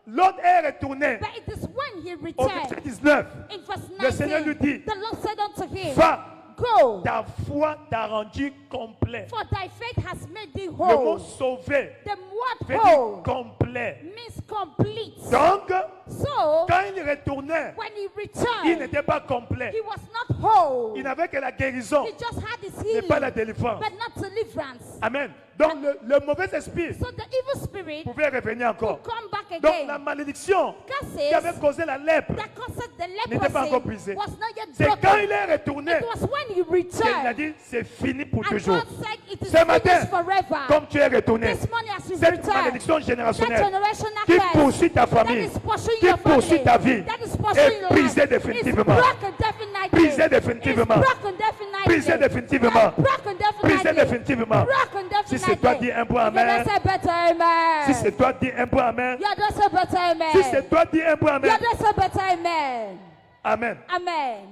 l'autre est retourné But it is when he au verset returned, 19, in verse le Seigneur 19, lui dit, the Lord said unto him, va, go, ta foi t'a rendu complet. for thy faith has made thee Le mot whole. sauvé The word veut dire whole complet. means complete. Donc, So, quand il retournait, when he il returned, n'était pas complet. he was not whole. Il n'avait que la guérison, He just had his mais pas la healing, délivrance. but not deliverance. Amen. Donc, le mauvais esprit So the evil spirit pouvait revenir encore. come back Donc, la again. malédiction qui avait Curses causé la lèpre, that caused the n'était pas encore leprosy brisé. was not yet c'est quand broken. il est retourné It was when he qu'il a returned. dit c'est fini pour And toujours. God said it is Ce matin, finished forever. comme tu es retourné, This morning as you cette return, malédiction that générationnelle generational qui curse poursuit ta that famille, is pursuing qui your poursuit family, ta vie, that is pursuing est your brisée life, définitivement. is broken definitely. Brisé définitivement. Is broken definitely. Brisé définitivement. Broken Brisé definitely. définitivement. Broken definitely. Si c'est toi, dis un point amen. You don't say better amen. Si c'est toi, dis un point amen. You don't say better amen. Si c'est toi, dis un point You amen. don't say better amen. Amen. Amen.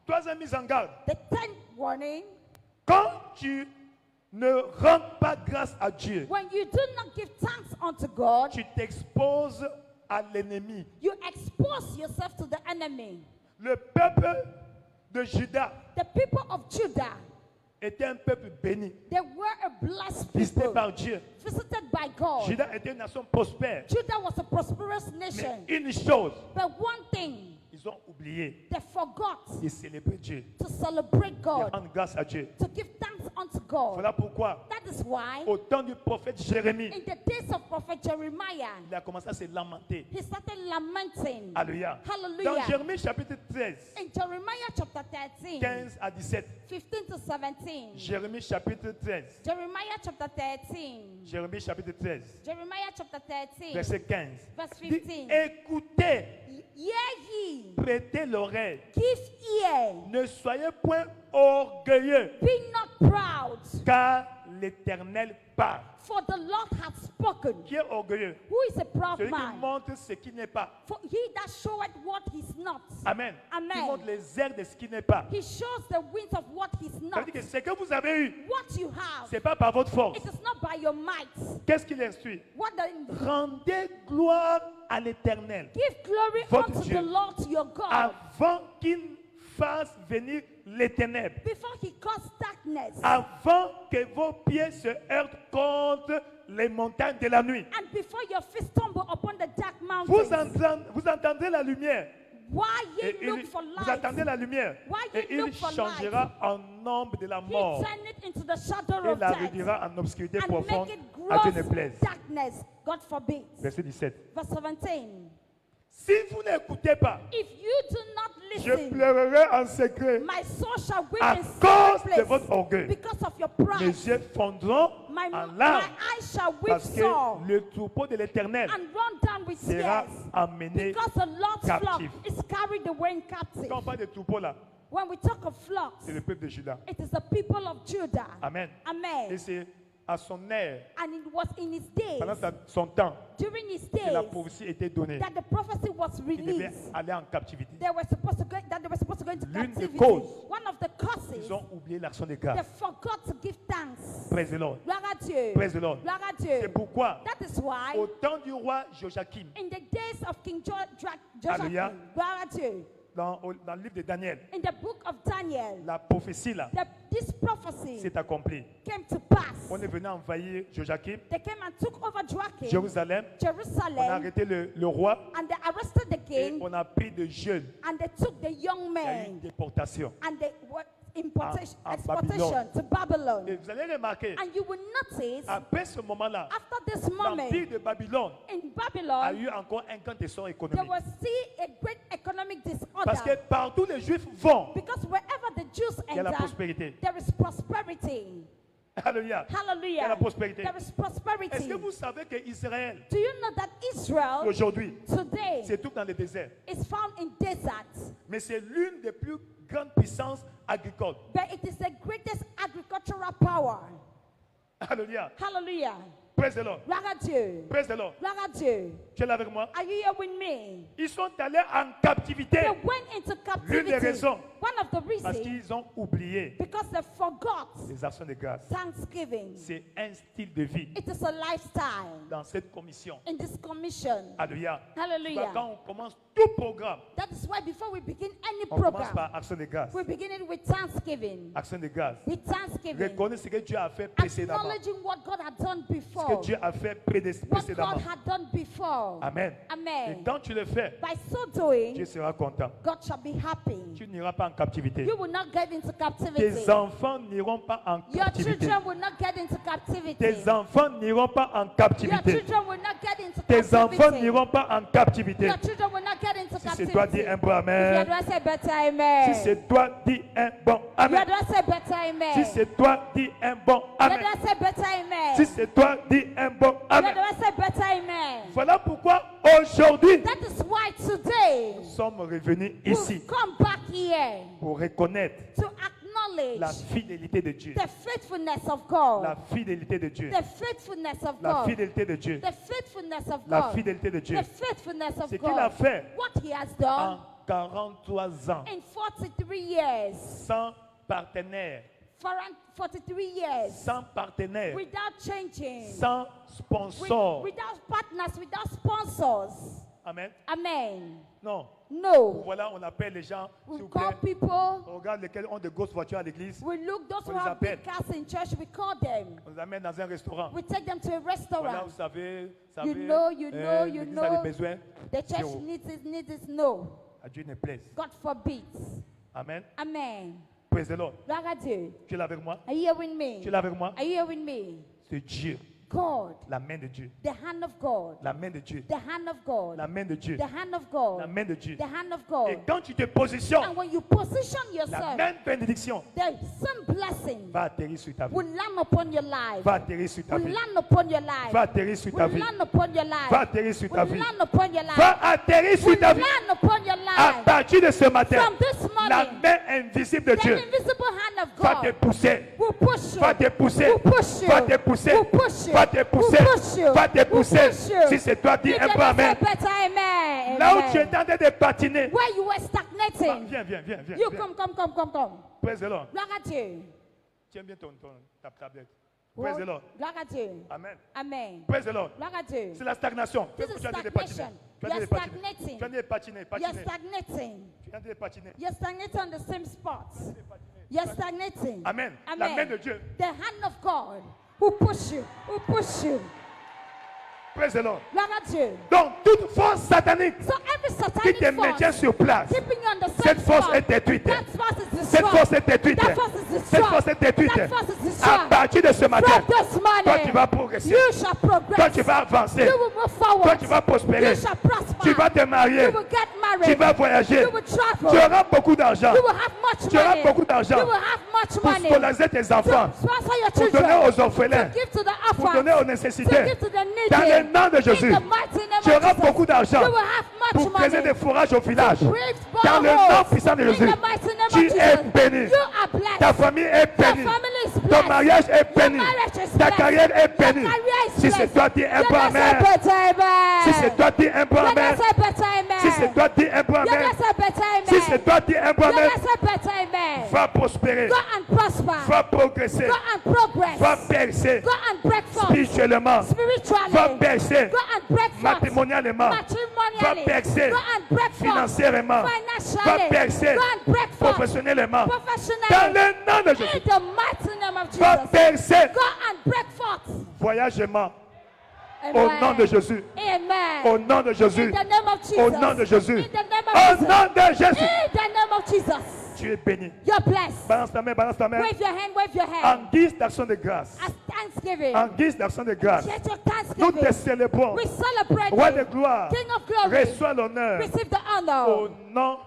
Troisième mise en garde. The 10th warning, Quand tu ne rends pas grâce à Dieu, when you do not give thanks unto God, tu t'exposes à l'ennemi. you expose yourself to the enemy. Le peuple de Juda The people of Judah était un peuple béni, They were a blessed visité people, par Dieu. visited by God. Juda était une nation prospère. Judah was a prosperous Mais nation. une chose, But one thing, ils ont oublié they forgot de célébrer Dieu, to celebrate de God, rendre grâce à Dieu. to give thanks unto God. Voilà pourquoi, That is why, au temps du prophète Jérémie, in the days of Prophet Jeremiah, il a commencé à se lamenter. he started lamenting. Alléluia. Dans Hallelujah. Jérémie chapitre 13, In Jeremiah chapter 13, 15 à 17. 15 to 17. Jérémie chapitre 13. Jeremiah chapter 13. Jérémie chapitre 13, Jeremiah chapter 13. verset 15. Verse Dit, 15. écoutez, Hear ye, prêtez l'oreille. give ear, Ne soyez point orgueilleux, be not proud, car l'Éternel parle. for the Lord hath spoken. Qui est orgueilleux? Who is a proud Celui qui man? montre ce qui n'est pas. For he that showeth what he's not. Amen. Amen. Qui montre les airs de ce qui n'est pas. He shows the winds of what he's Ça veut not. dire que ce que vous avez eu, What you have, ce n'est pas par votre force. it is not by your might. Qu'est-ce qu'il instruit? What the, Rendez gloire à l'Éternel give glory Votre unto Dieu. the Lord your God avant qu'il fasse venir les ténèbres. before he caused darkness Avant que vos pieds se heurtent contre les montagnes de la nuit. and before your feet stumble upon the dark Vous mountains. entendez la lumière. Why Et ye look for vous attendez light? la lumière. Why Et you il look for changera en ombre de la He mort. turned it into the shadow Et of la death réduira en obscurité and profonde. make it À Dieu ne gross plaise. darkness. God forbid. Verset 17. Verse 17. Si vous n'écoutez pas, If you do not je listen, pleurerai en secret my soul shall weep à in cause secret de votre place orgueil. because of your Mes pride. yeux fondront My en eyes larmes shall weep parce sore que le troupeau de l'Éternel and run down with sera tears amené. because the Lord's flock captif. is carried away in captive. Quand on parle de troupeau là, When we talk of flocks, c'est le peuple de Juda. it is the people of Judah. Amen. Et Amen. c'est à son ère, And it was in his days, pendant son temps, during his que la days, prophétie était donnée. that the prophecy was Il devait released. aller en captivité. They were supposed to go into L'une des captivity. causes, One of the causes, Ils ont oublié l'action de they grâce. forgot to give thanks. Praise the Lord. Gloire à Dieu. Praise the Lord. Gloire à C'est Dieu. pourquoi, That is why, au temps du roi Joachim, in the days of King Alléluia. Joachim, gloire à Dieu, dans le livre de Daniel, in the book of Daniel, la prophétie là this prophecy s'est accomplie. came to pass. On est venu envahir Joachim, They came and took over Joachim, Jérusalem. On a Jerusalem, arrêté le roi and they arrested the et king, on a pris de jeunes. and they took the young Il y a eu une men, déportation. and they were importation, à exportation Babylone. to Babylon. Et vous allez remarquer, And you will notice, après ce moment-là, after this moment, l'empire de Babylone in a Babylon, eu encore un grand essor there économique. was still a great economic Parce que disorder. partout les Juifs vont, Because wherever the Jews il y a la enter, prospérité. there is prosperity. Alléluia. Il y a Hallelujah. la prospérité. There is Est-ce prosperity. que vous savez que Israël, Do you know that Israel aujourd'hui, today c'est tout dans le désert, is found in deserts, mais c'est l'une des plus grandes puissances agricoles. but it is the greatest agricultural power. Alléluia. Hallelujah. Praise the Lord. Gloire à Dieu. Praise the Lord. Gloire à Dieu. Tu es là avec moi? Are you here with me? Ils sont allés en captivité They went into L'une des captivity. raisons, One of the parce reasons, qu'ils ont oublié because they forgot les actions de grâce. thanksgiving. C'est un style de vie It is a lifestyle dans cette commission. in this commission. Alléluia. Hallelujah. Quand on commence tout programme, That is why before we begin any on commence program, par action de grâce. we begin it with thanksgiving. Action de grâce. With thanksgiving. Reconnais ce que Dieu a fait précédemment. Acknowledging what God had done Ce before. que Dieu a fait What précédemment. God had done before. Amen. Et Amen. quand tu le fais, By so doing, Dieu sera content. God shall be happy. Tu n'iras pas en captivité. You will not get into captivity. Tes enfants n'iront pas en Your captivité. children will not get into captivity. Tes enfants n'iront pas en Your captivité. children will not get into Tes enfants captivity. n'iront pas en captivité. Your children will not get into Si c'est captivity. toi, dis un bon If you amen. don't say better amen. Si c'est toi, dis un bon You amen. don't say better amen. Si c'est toi, dis un bon You amen. don't say better amen. Si c'est toi, dis un bon You amen. don't say better amen. Voilà pourquoi aujourd'hui, That is why today nous sommes revenus ici we've come back here pour reconnaître to la acknowledge fidélité de Dieu. the faithfulness of God. La fidélité de Dieu. The faithfulness of La God. fidélité de Dieu. The faithfulness of La God. fidélité de Dieu. The faithfulness of Ce qu'il a God. fait What he has en done 43 ans, in 43 years. sans partenaire, For 43 years. sans partenaire, Without changing. sans sponsor. Without partners, without sponsors. Amen. Amen. Non, No. Voilà, on appelle les gens, s'il We vous plaît. call people. On regarde lesquels ont de grosses voitures à l'église. We look those On who les have big appelle. cars in church. We call them. On les amène dans un restaurant. We take them to a Voilà, restaurant. vous savez, You know, l'église a des besoins. The church Zéro. needs it. No. À Dieu ne plaise. God forbids. Amen. Amen. Praise the Lord. Gloire à Dieu. Tu es là avec moi? Are you here with me? Tu es là avec moi? Are you here with me? C'est Dieu. God. La main de Dieu. The hand of God. La main de Dieu. The hand of God. La main de Dieu. The hand of God. La main de Dieu. The hand of Et God. quand tu te positionnes, And when you position la yourself, même bénédiction the same blessing va atterrir sur ta vie. will land upon your life. Va atterrir sur ta Will vie. land upon your life. Va atterrir sur ta Will vie. land upon your life. Va atterrir sur ta Will vie. land upon your life. Va atterrir sur Will ta vie. land upon your À life. partir de ce matin, From this la morning, main invisible de the Dieu invisible hand of va te God pousser. will push you. Va te pousser. Will push you. Va te pousser. Will push you. Va te pousser. Will push you. Va te Will pousser. push you. Si c'est toi, dis Give un the peu amen. next better amen. Là où Amen. tu es en train de patiner. Where you were Va, stagnating. Viens, viens, viens, viens. You viens. come. Praise the Lord. Gloire à Dieu. Tiens bien ta tablette. Praise the Lord. Gloire à Dieu. Amen. Amen. Praise the Lord. Gloire à Dieu. C'est la stagnation. This Tu is es en train de patiner. stagnation. Tu es en train de You're patiner. stagnating. Tu es en train de patiner. You're Patiner. stagnating. Tu es en train de patiner. You're stagnating on the same spot. You're stagnating. Amen. Amen. La main de Dieu. The hand of God who push you. Who push you. Praise the Lord. Gloire à Dieu. Donc, toute force satanique So every qui satanic te maintient force sur place, keeping you on the same cette force spot, est détruite. that force is Cette destroyed. force est détruite. That force is Cette destroyed. force est détruite. That force is À destroyed. partir de ce matin, From this toi tu morning, vas progresser. you shall Toi progress. tu vas avancer. You will move forward. Toi tu vas prospérer. You shall prosper. Tu vas te marier. You will get married. Tu vas voyager. You will travel. Tu auras beaucoup d'argent You will have much Tu auras money. beaucoup d'argent You will have much pour money. scolariser tes enfants, To sponsor your pour children. donner aux orphelins, To give to the pour orphans. donner aux To nécessités. give to the needy. Dans le nom de Jésus, In the mighty name tu of auras Jesus. beaucoup d'argent You will have much pour creuser money. des fourrages au village. Breathe Dans le boreholes. nom puissant de In Jésus, the mighty name tu of es Jesus. béni. You are blessed. Ta famille est Your bénie. family is Ton blessed. mariage est béni. marriage is Ta blessed. carrière est Your bénie. career is Si c'est blessed. toi, dis un You peu can say amen. better amen. Si c'est toi, dis un peu You can amen. say better amen. Si c'est toi, dis un peu You amen. can say better amen. Si c'est toi, dis un peu You amen. can say better amen. Va prospérer. Go and prosper. Va progresser. Go and progress. Va percer Go and break forth. spirituellement. Spiritually. Va percer Go and break forth. matrimonialement. Va Matrimonially. percer Go and break forth. financièrement. Va Financially. percer Go and break forth. professionnellement. Dans Professionally. le nom de In Jésus. the mighty name of Va Jesus. percer Go and break forth. voyagement. Au Amen. nom de Jésus. Amen. Au nom de Jésus. In the name of Jesus. Au nom de Jésus. In the name Au of Jesus. nom de Jésus. In the name of Jesus. Tu es béni. You're blessed. Balance ta main, balance ta main. Wave your hand, wave your hand. En guise d'action de grâce. As thanksgiving. En guise d'action de grâce. Get your Nous te thanksgiving. célébrons. We celebrate Roi de you. gloire. King of glory. Reçois l'honneur. Receive the Au honor. nom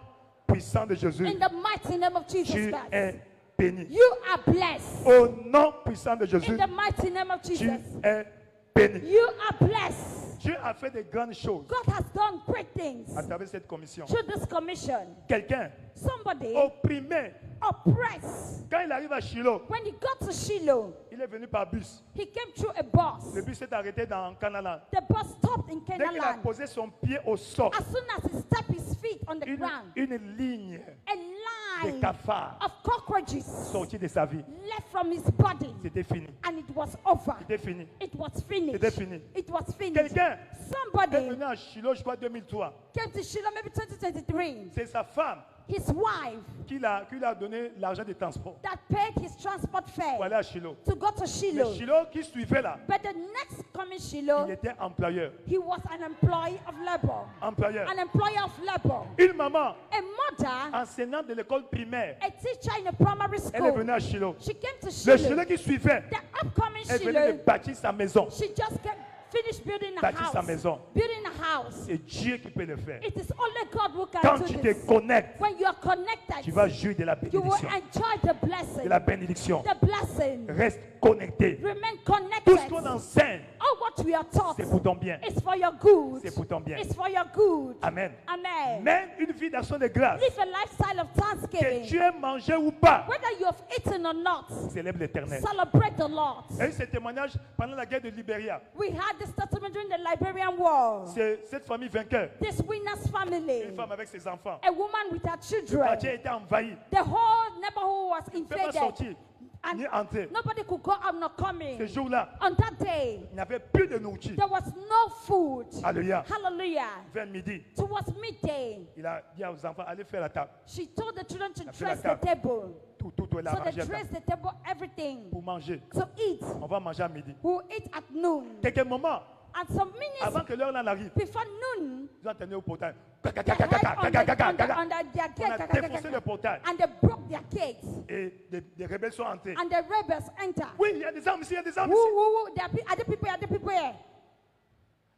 puissant de Jésus. In the mighty name of Jesus Tu Christ. es béni. You are blessed. Au nom puissant de Jésus. In the mighty name of Tu Jesus. es béni. You are blessed. Dieu a fait de grandes choses God has done great things à travers cette commission. through this commission. Quelqu'un Somebody opprimé, oppressed. quand il arrive à Shiloh, When he got to Shiloh, il est venu par bus. he came through a bus. Le bus s'est arrêté dans Canaan. The bus stopped in Dès qu'il a Canaan. posé son pied au sol, As soon as he stepped his feet on the ground, une ligne a de line cafards of cockroaches sortit de sa vie. left from his body, C'était fini. and it was over. C'était fini. It was finished. C'était fini. It was finished. Quelqu'un est Somebody venu à Shiloh, je crois 2003. came to Shiloh maybe 2023. C'est sa femme His wife qui lui a donné l'argent de transport that paid his transport pour fare aller à Shiloh. to go to Mais Shiloh. Shiloh qui suivait là, But the next coming il Shiloh, était employeur. he was an employee of labor. Employeur. An employer of labor. Une maman A mother, enseignante de l'école primaire, a teacher in a primary elle est school. venue à Shiloh. She came to Le Shiloh. Shiloh qui suivait, The upcoming elle venait de Shiloh, bâtir sa maison. she just finished building a Bâtir sa house. maison. Building a house. C'est Dieu qui peut le faire. It is only God who can Quand do tu te this. connectes, When you are connected, tu vas jouir de la you will bénédiction. enjoy the blessing. De la bénédiction. The blessing. Reste connecté. Remain Tout ce qu'on connected. enseigne, All what we are taught c'est pour ton bien. is for your good. C'est pour ton bien. It's for your good. Amen. Amen. Mène une vie d'action de grâce. Live a lifestyle of Que thanksgiving. tu aies mangé ou pas, Whether you have eaten or not, célèbre l'éternel. celebrate the Lord. Et ce témoignage pendant la guerre de Libéria. We had this testimony during the Liberian War. C'est cette famille vainqueur. This winner's Une family, femme avec ses enfants. a woman with her Le children. quartier était envahi. The whole neighborhood was Ne peut pas invaded. sortir. ni entrer. Nobody could go out nor come Ce in. jour-là, On that day, il n'y avait plus de nourriture. there was no food. Alléluia. Hallelujah. Vers midi, Towards midday, il a dit aux enfants, allez faire la table. she told the children to La fait la dress the table. table. Tout est là So à they manger à table. dressed the table, everything. Pour manger. To eat. On va manger à midi. We'll eat at noon. Quelques moments At some minutes avant que l'heure là n'arrive, before noon, ils ont entendu au portail. they heard on their On a défoncé le gate, portail and they broke their gates. et des rebelles sont entrés. And the rebels enter. Oui, il y a des armes ici, il y a des armes Woo, ici. woo, woo. There are the people here.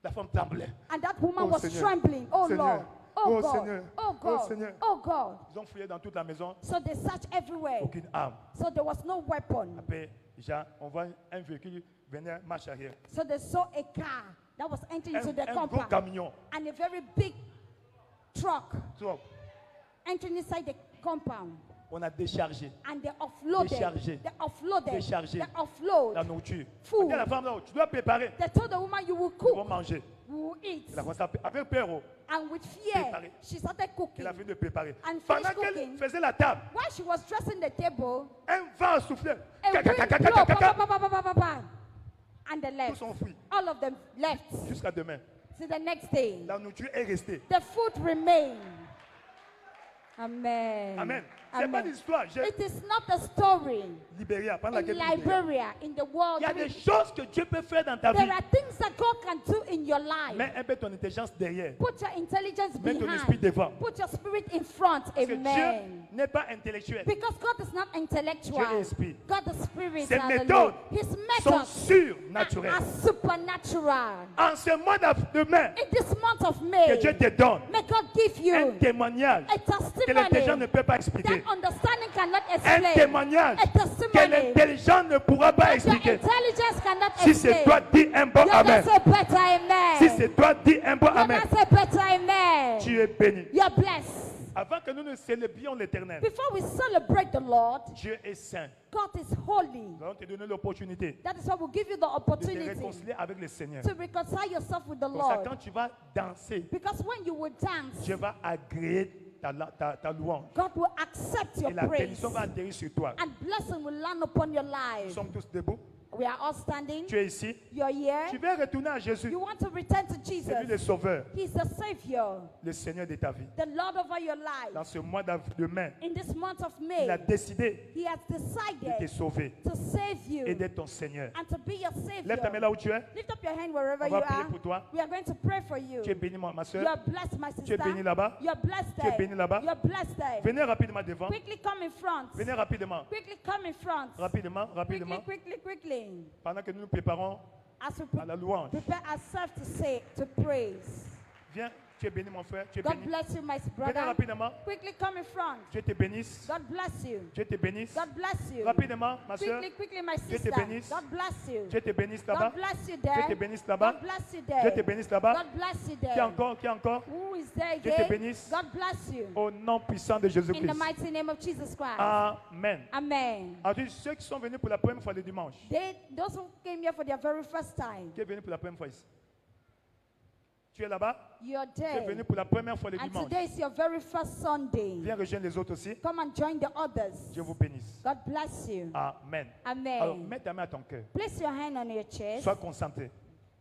La femme tremblait. And that woman Oh, was Seigneur. trembling. Oh Seigneur. Lord. Oh Oh, God. Seigneur. Oh Oh, God. Seigneur. Oh God. Ils ont fouillé dans toute la maison, So they searched everywhere. aucune arme. So there was no weapon. Après, déjà, on voit un véhicule venir marche arrière. So they saw a car that was entering into the Un gros compound. camion. And a very big truck Truck. entering inside the compound. On a déchargé And they offloaded. Déchargé. They offloaded. Déchargé. They offload. la nourriture. Food. On dit à la femme, là, tu dois préparer. They told the woman, you will Ils vont cook. manger. We will eat. Elle a commencé avec peur. Oh. And with fear, Préparer. she started cooking. Elle a fini de préparer. And Pendant finished qu'elle cooking. faisait la table, While she was dressing the table, un vent soufflait. a wind blew. Ba, ba, ba, ba, ba, ba, ba. And they Tous left. sont fuis. All of them left. Jusqu'à demain. To the next day. La nourriture est restée. The food remained. Amen. Amen. C'est pas Amen. l'histoire. J'ai It is not a story. Libéria, pendant la In guerre de Libéria. Liberia, in the world, Il y a des choses que Dieu peut faire dans ta vie. there are things that God can do in your life. Mets un peu ton intelligence derrière. Put your intelligence Mets ton esprit behind. devant. Put your spirit in front. Parce que Amen. Dieu n'est pas intellectuel. Because God is not intellectual. Dieu est esprit. God is spirit. Ses Hallelujah. méthodes His sont methods surnaturelles. are supernatural. En ce mois de mai, In this month of que May, Dieu te donne may God give un you témoignage a que l'intelligence testimony ne peut pas expliquer. that understanding cannot Un explain. témoignage A que testimony l'intelligence ne pourra pas that your expliquer. intelligence cannot Si c'est explain. toi, dis un bon You amen. say better amen. Si c'est toi, dis un bon You amen. say better amen. Tu es béni. You're blessed. Avant que nous ne célébrions l'éternel, Before we celebrate the Lord, Dieu est saint. God is holy. Nous allons te donner l'opportunité That is why we'll give you the de te opportunity réconcilier avec le Seigneur. to reconcile yourself with the Comme ça, Lord. quand tu vas danser, Because when you will dance, Dieu va agréer ta louange. God will accept Et your la praise. bénédiction va atterrir sur toi. And blessing will land upon your Nous life. sommes tous debout. We are all standing. Tu es ici. You're here. Tu veux retourner à Jésus. You want to return to C'est lui Jesus. le Sauveur, He's the Savior, le Seigneur de ta vie. the Lord over your Dans life. ce mois de mai, In this month of il a May, décidé He has de te decided sauver to save et you d'être ton Seigneur. and to be your Lève ta main Savior. là où tu es. Lift up your hand wherever On you va prier are. pour toi. We are going to pray for you. Tu es béni, ma You soeur. are blessed, my Tu es sister. béni là-bas. You are blessed Tu es there. béni là-bas. You are blessed there. Venez rapidement devant. Quickly come in front. Venez rapidement. Quickly come in front. Rapidement, Quickly, rapidement. quickly. Pendant que nous nous préparons As we à la louange. prepare ourselves to praise. Viens, tu es béni, mon frère. Tu es God béni. bless you, my Venez brother. rapidement. Quickly come in front. Dieu te bénisse. God bless you. Dieu te bénisse. God bless you. Rapidement, ma soeur. Quickly, my Dieu te sister. bénisse. God bless you. Dieu te bénisse là-bas. God bless you Dieu te there. bénisse là-bas. God bless you Dieu te there. bénisse là-bas. God bless you Qui there. encore? Qui encore? Who is there Dieu te again? bénisse. God bless you. Au nom puissant de In the Jésus-Christ. mighty name of Jesus Christ. Amen. Amen. Ensuite, ceux qui sont venus pour la première fois le dimanche. Those who came here for their very first time, Qui est venu pour la première fois ici? Tu es là-bas? you're Tu es venu there. pour la première fois le And dimanche. today is your very first Sunday. Viens rejoindre les autres aussi. Come and join the others. Dieu vous bénisse. God bless you. Amen. Alors, Amen. mets ta main à ton cœur. Place your hand on your chest. Sois concentré.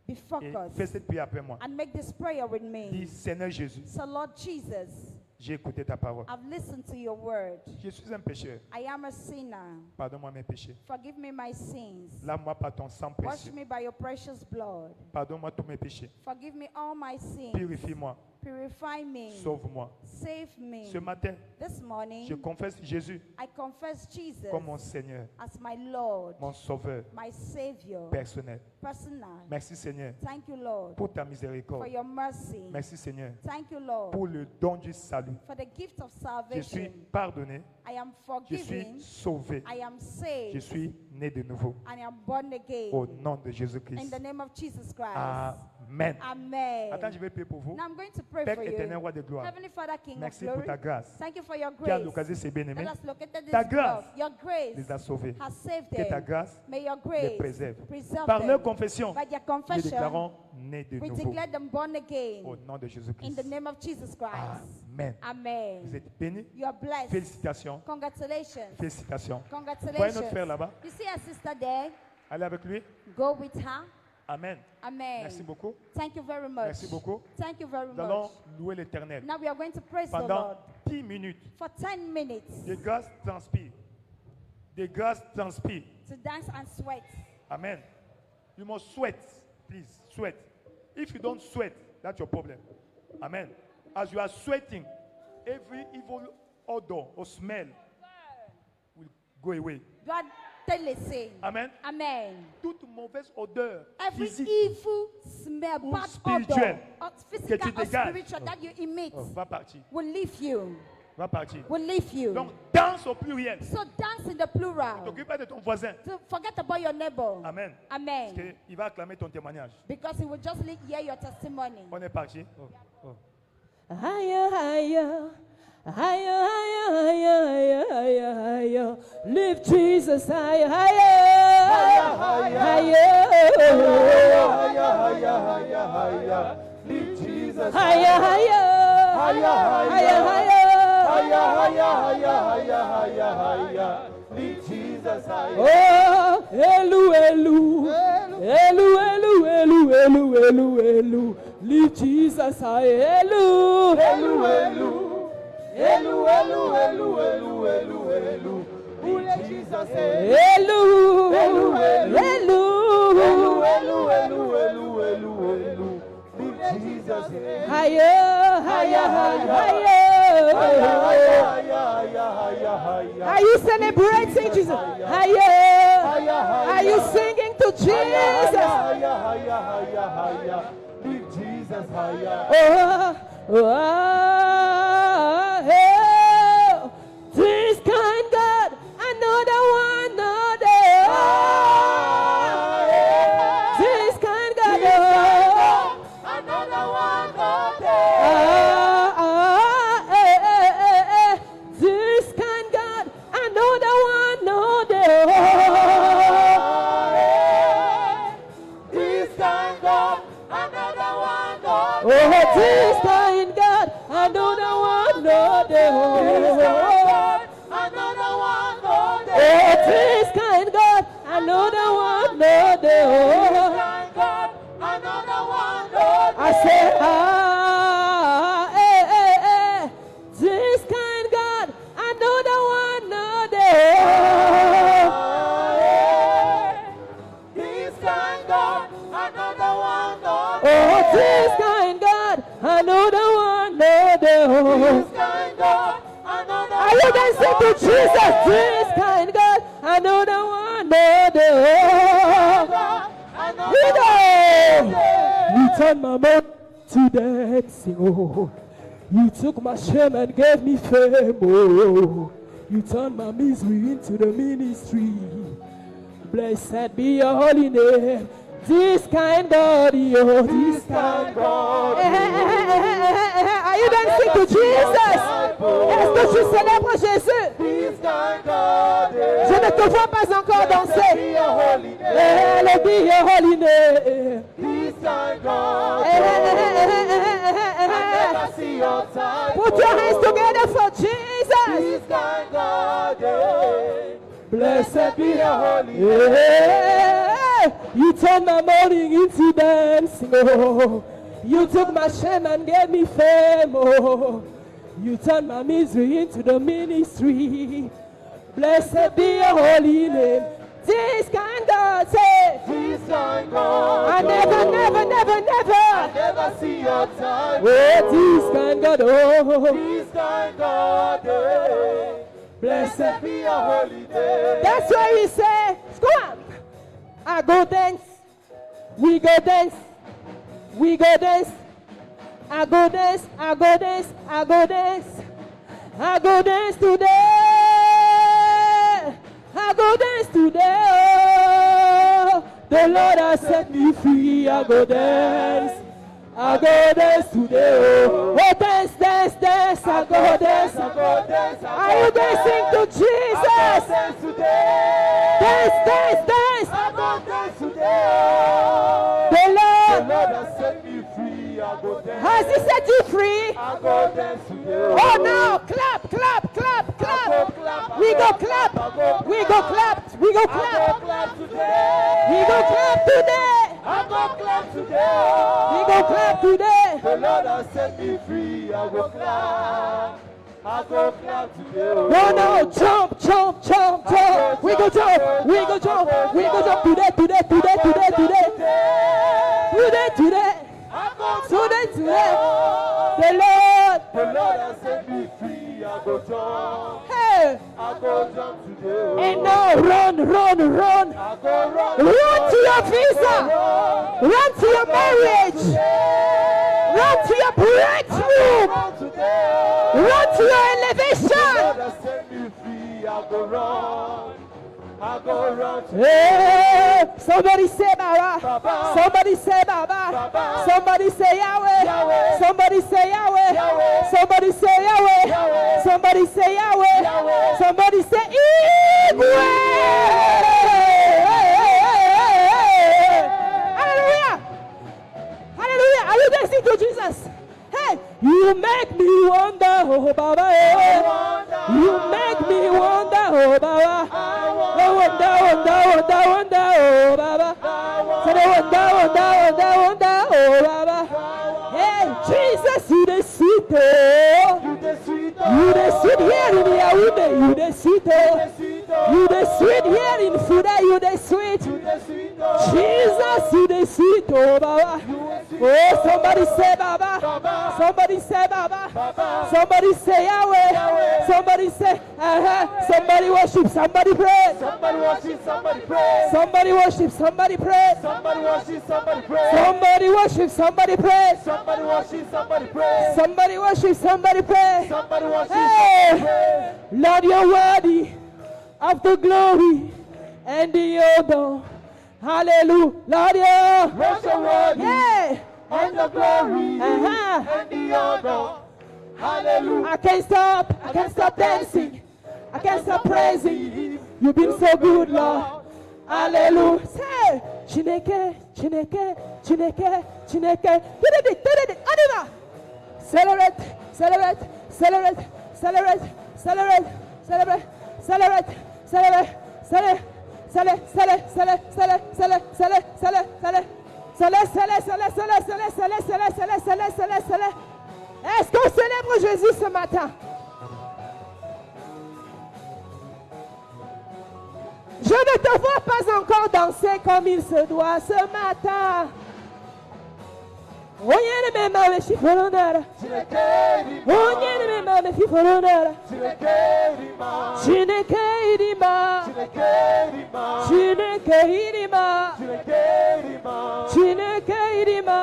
Be Et fais focused. cette prière après moi. And make this prayer with Dis, me. Seigneur Jésus, So, Lord Jesus, j'ai écouté ta parole. I've listened to your word. Je suis un pécheur. I am a sinner. Pardonne-moi mes péchés. Forgive me my sins. Lave-moi par ton sang Wash précieux. me by your precious blood. Pardonne-moi tous mes péchés. Forgive me all my sins. Purifie-moi. Purify me. Sauve-moi. Save me. Ce matin, This morning, je confesse Jésus I confess Jesus comme mon Seigneur, as my Lord, mon Sauveur my Savior, personnel. personal. Merci Seigneur Thank you, Lord, pour ta for miséricorde. your mercy. Merci Seigneur Thank you, Lord, pour le don du salut. for the gift of Je suis salvation. pardonné. I am Je suis forgiven. sauvé. I am Je saved. suis né de nouveau. And I am born again. Au nom de In Jésus-Christ. the name of Jesus Christ. Amen. Amen. Attends, je vais prier pour vous. Now I'm going to pray Père for éternel, you. roi de gloire, Heavenly Father, King merci of pour ta glory, grâce thank you for your qui a grace l'occasion ces bien-aimés, that has located this Ta grâce love. Your grace les a sauvés. has saved Que ta them. grâce May your les grace préserve. preserve Par leur them. confession, By their nous confession, déclarons nés de we nouveau. declare them born again. Au nom de In Jésus-Christ. the name of Jesus Christ. Amen. Amen. Vous Amen. êtes bénis. You are blessed. Félicitations. Congratulations. Félicitations. Voyez notre Congratulations. frère là-bas. You see a sister there? Allez avec lui. Go with her. Amen. Amen. Merci beaucoup. Thank you very much. Merci beaucoup. Thank you very Nous allons much. louer l'Éternel. Now we are going to praise the Pendant Lord 10 minutes. for 10 minutes Des grâces transpirent. Des grâces transpirent. to dance and sweat. Amen. You must sweat. Please, sweat. If you don't sweat, that's your problem. Amen. As you are sweating, every evil odor or smell will go away. God te laisser. Amen. Amen. Toute mauvaise odeur Every physique evil smell, ou bad spirituel odor, or que tu physical or dégages. spiritual that you emit va partir. will leave you. Va partir. Will leave you. Donc, danse au pluriel. So dance in the plural. T'occupe pas de ton voisin. So forget about your neighbor. Amen. Parce Amen. qu'il va acclamer ton témoignage. Because he will just hear your testimony. On est parti. Higher, higher, higher, higher, higher, higher, higher. Lift Jesus higher, higher, higher, Lift Jesus higher, higher, Lift Jesus higher. Oh, Elu, Elu, Elu, Elu, Elu, Elu, Elu, Elu. Lift Jesus higher, Elu, Elu, Elu, Elu, Elu, Elu, Elu, Elu, Elu. Lift Jesus higher. Elu, Elu, Elu, Elu, Elu, Elu, Elu, Elu. Lift Jesus higher. higher, higher, higher. Are you celebrating Jesus? Higher. Are you singing to Jesus? Lift Jesus higher. Oh, this kind God, another one, this kind God, Another one, this kind God, another one, This kind God, another one, oh, this kind God, another one, another one, oh, this kind God, another one, kind God, another one, I say, this kind God, another one, This kind God, another one, oh, this kind God, another one, This kind God, another Are you dancing to Jesus? This kind God, another one, You turned my mouth to dancing, oh. You took my shame and gave me fame, oh. You turned my misery into the ministry. Blessed be your holy name. This kind God, oh, this kind God. Are you dancing to Jesus? Est-ce que tu célèbres Jésus? This kind God, Je ne te vois pas encore danser. be your holy name. Hallowed be your holy name. This kind God, never see your time. Put your hands together for Jesus. This kind God, Blessed be your holy name. Yeah. You turned my mourning into dancing, oh. You took my shame and gave me fame, oh. You turned my misery into the ministry. Blessed be your holy name. This kind God say, This kind God, I never, never, never, never. never see your time. Oh, this kind God, oh. This kind God, blessed be your holy name. That's why we say, go on. I go dance. We go dance. We go dance. I go dance. I go dance. I go dance. I go dance today. I go dance today. Oh, the Lord has set me free. I go dance. I go dance today. Oh, dance, dance, dance. I go dance. I go dance. Are you dancing to Jesus? Dance today. Dance, dance, dance. I go dance today. The The Lord. Lord has set me free. I Has He set you free? Oh no! Clap, clap, clap, clap. We go clap. We go clap. We go clap. We go clap today. We go clap today. The Lord has set me free. I go clap. I go clap today. Oh no! Jump, jump, jump, jump. We go jump. We go jump. We go jump today, today, today, today, today. Today, today. Today, today. The Lord has set me free. I go jump. Hey! I go jump today. And now run, run, run. I go run. Run to your visa. Run to your marriage. Run to your breakthrough. Today. Run to your The elevation. Lord has set me free. I go run. I go run. Hey, somebody say Baba. Baba. Somebody say Baba. Baba. Somebody say Yahweh. Yahweh. Somebody say Yahweh. Yahweh. Somebody say Yahweh. Yahweh. Somebody say Yahweh. Yahweh. Somebody say Igwe. Hallelujah. Hallelujah. Are you dancing to Jesus? Hey, you make me wonder, oh Baba. You make me wonder, oh Baba. Oh, wonder, wonder, wonder, wonder, oh Baba. Say the wonder, wonder, wonder, wonder, oh Baba. Hey, Jesus, you the sweet, oh. You the sweet here in Yaoundé, you the sweet, oh. You the sweet here in Fuda, you the sweet. Jesus, you the sweet, oh Baba. Oh, somebody say Baba. Somebody say Baba. Somebody say Yahweh. Somebody say, somebody worship, somebody pray. Somebody worship, somebody pray. Somebody worship, somebody pray. Somebody worship, somebody pray. Somebody worship, somebody pray. Somebody worship, somebody pray. Somebody worship, somebody pray. Somebody worship, Hey, somebody pray. Lord, you're worthy of the glory and the honor. Hallelujah. Lord, you're Bless your word. yeah. And the glory Uh-huh. and the honor. Hallelujah. I can't stop dancing. I can't stop praising. You've been so good, Lord. Hallelujah. Say, Chineke, Chineke, Chineke, Chineke. On y va. Celebrate, celebrate, celebrate, celebrate, celebrate, celebrate, celebrate, celebrate, celebrate. Est-ce qu'on célèbre Jésus ce matin? Je ne te vois pas encore danser comme il se doit ce matin. Onyene mema me shifolonara. Onyene mema me shifolonara. Chineke irima. Chineke irima. Chineke irima.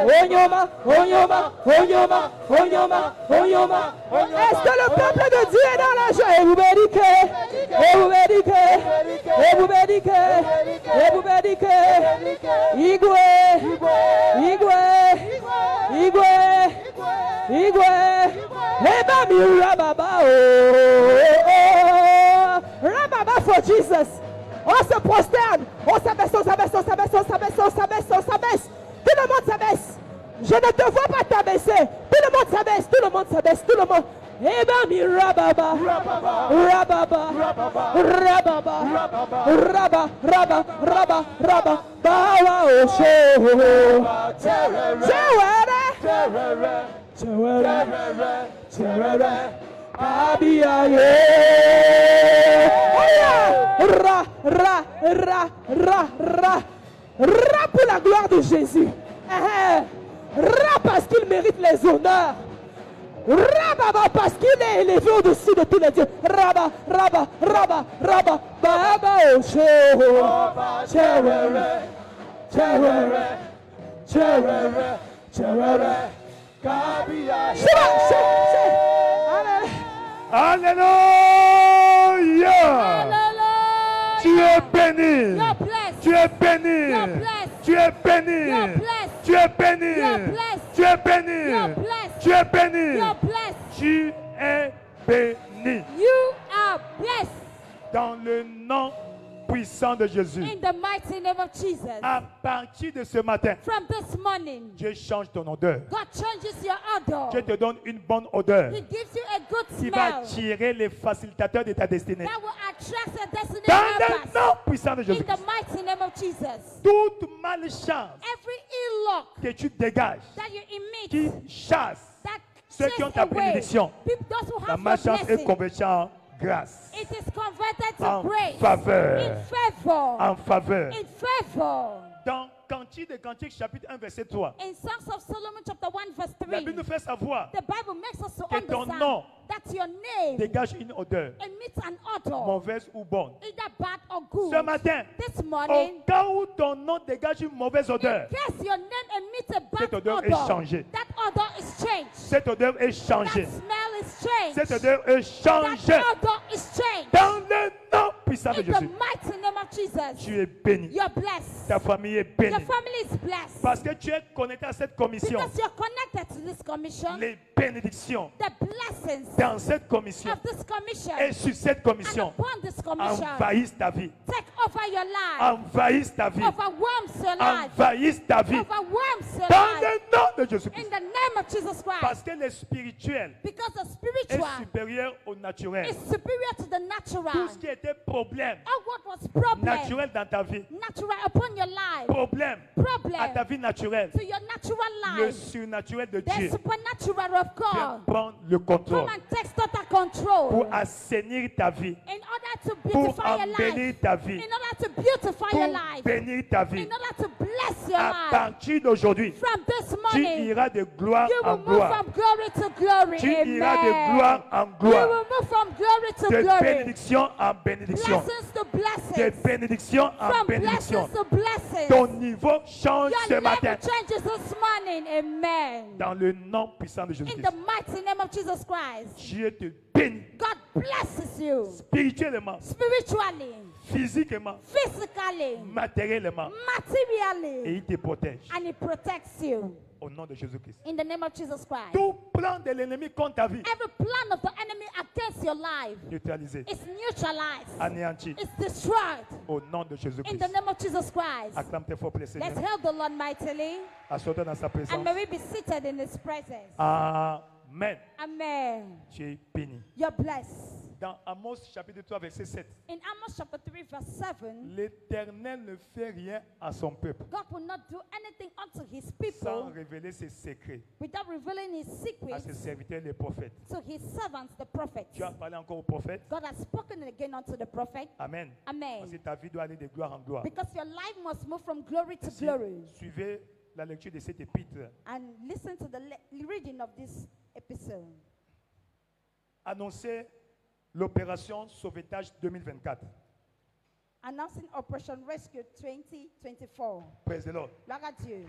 Onyoma, onyoma, onyoma, onyoma, onyoma. Est-ce que le peuple de Dieu est dans la joie? Et vous bédiquez. Et vous bédiquez. Et vous bédiquez. Et vous bédiquez. Igwe. Igwe, Igwe, Igwe, Eba mi rababa, oh, rababa for Jesus. On se prosterne, on s'abaisse, on s'abaisse, on s'abaisse, on s'abaisse, on s'abaisse, on s'abaisse. Tout le monde s'abaisse. Je ne te vois pas t'abaisser. Tout le monde s'abaisse, tout le monde s'abaisse, tout le monde. Eba mi rababa, rababa, rababa, raba, raba, raba, raba, bawa osho. Chewere, chewere, chewere, abiyaye. Ra, ra, ra, ra, ra, ra pour la gloire de Jésus. Ra parce qu'il mérite les honneurs. Rababa parce qu'il est élevé au-dessus de tous les dieux. Raba, raba, raba, raba, baba osho. Chewere, chewere, chewere, chewere, kabia. Alléluia. Tu es béni. You're blessed. Tu es béni. You're blessed. Tu es béni. You're blessed. Tu es béni. You're blessed. Tu es béni. You're blessed. Tu es béni. You're blessed. Tu es béni. You are blessed. Dans le nom puissant de Jésus. In the mighty name of Jesus. À partir de ce matin, From this morning, Dieu change ton odeur. God changes your odor. Dieu te donne une bonne odeur He gives you a good qui va smell attirer les facilitateurs de ta destinée. that will attract your destiny Dans le helpers. nom puissant de In Jésus. the mighty name of Jesus. Toute malchance Every ill luck que tu dégages, that you emit, qui chasse that ceux qui ont ta chase away bénédiction, those who la have your malchance est blessing, convertie en grâce, it is converted to en grace. faveur, In favor. en faveur. In favor. Dans Cantique des Cantiques, chapitre 1, verset 3, In Songs of Solomon chapter 1 verse la 3, Bible nous fait savoir the Bible makes us to que ton understand nom that your name dégage une odeur, emits an odor, mauvaise ou bonne. either bad or good. Ce matin, This au morning, cas où ton nom dégage une mauvaise odeur, in case your name emits a cette bad odeur est odor, changée. that odor is changed. Cette odeur est That changée. smell is changed. Cette odeur est changée. That odor is changed. Dans le nom puissant de In the Jésus, mighty name of Jesus, tu es béni. you're blessed. Ta famille est Your bénie. family is blessed. Parce que tu es connecté à cette commission. Because you're connected to this commission, Les bénédictions the blessings dans cette commission of this commission et sur cette and commission upon this commission envahissent ta vie. take over your life, Envahissent ta vie. overwhelms your life, Envahissent ta vie. overwhelms your Dans life. le nom de In Jésus-Christ. the name of Jesus Parce Christ. que le spirituel Because the est spiritual supérieur au naturel. is superior to the Tout natural. ce qui était problème All what was problem, naturel dans ta vie, natural upon your life, problème à ta problem vie naturelle, to your natural le life, surnaturel de the Dieu supernatural of vient God prendre le contrôle come and takes total control pour assainir ta vie, in order to pour beautify your embellir life, ta vie, in order to beautify your pour life, bénir ta vie. in order to bless your À life. partir d'aujourd'hui, From this tu morning, iras de gloire you en will move gloire. from glory to glory. Tu Amen. iras de gloire en You gloire, will move from glory to de glory. bénédiction en bénédiction, Blessings to de blessings. bénédiction en From bénédiction. blessings to blessings. Ton niveau change ce Your matin level changes this morning. Amen. dans le nom puissant de In Jésus-Christ. the mighty name of Jesus Christ. Dieu te bénit God blesses you spirituellement, spiritually, physiquement, physically, matériellement, et materially, il te protège and He protects you. au nom de Jésus-Christ. In the name of Jesus Christ. Tout plan de l'ennemi contre ta vie, Every plan of the enemy against your life neutralisé, is neutralized. anéanti It's destroyed. au nom de In Jésus-Christ. the name of Jesus Christ. Acclame tes forts pour le Let's Seigneur. hail the Lord mightily. Assois-toi dans sa présence. And may we be seated in His presence. Amen. Amen. Tu es béni. You're blessed. Dans Amos chapitre 3 verset 7, In Amos chapter 3 verse 7, l'Éternel ne fait rien à son peuple God will not do anything unto His sans people révéler ses secrets without revealing His à secrets ses serviteurs les prophètes. to His servants, the prophets. Tu as parlé encore aux prophètes. God has spoken again unto the prophet. Amen. Parce Amen. que ta vie doit aller de gloire en gloire. Because your life must move from glory to Si- glory. Suivez la lecture de cet épître. And listen to the reading of this episode. Annoncez l'opération Sauvetage 2024. Announcing Operation Rescue 2024. Praise the Lord. Gloire à Dieu.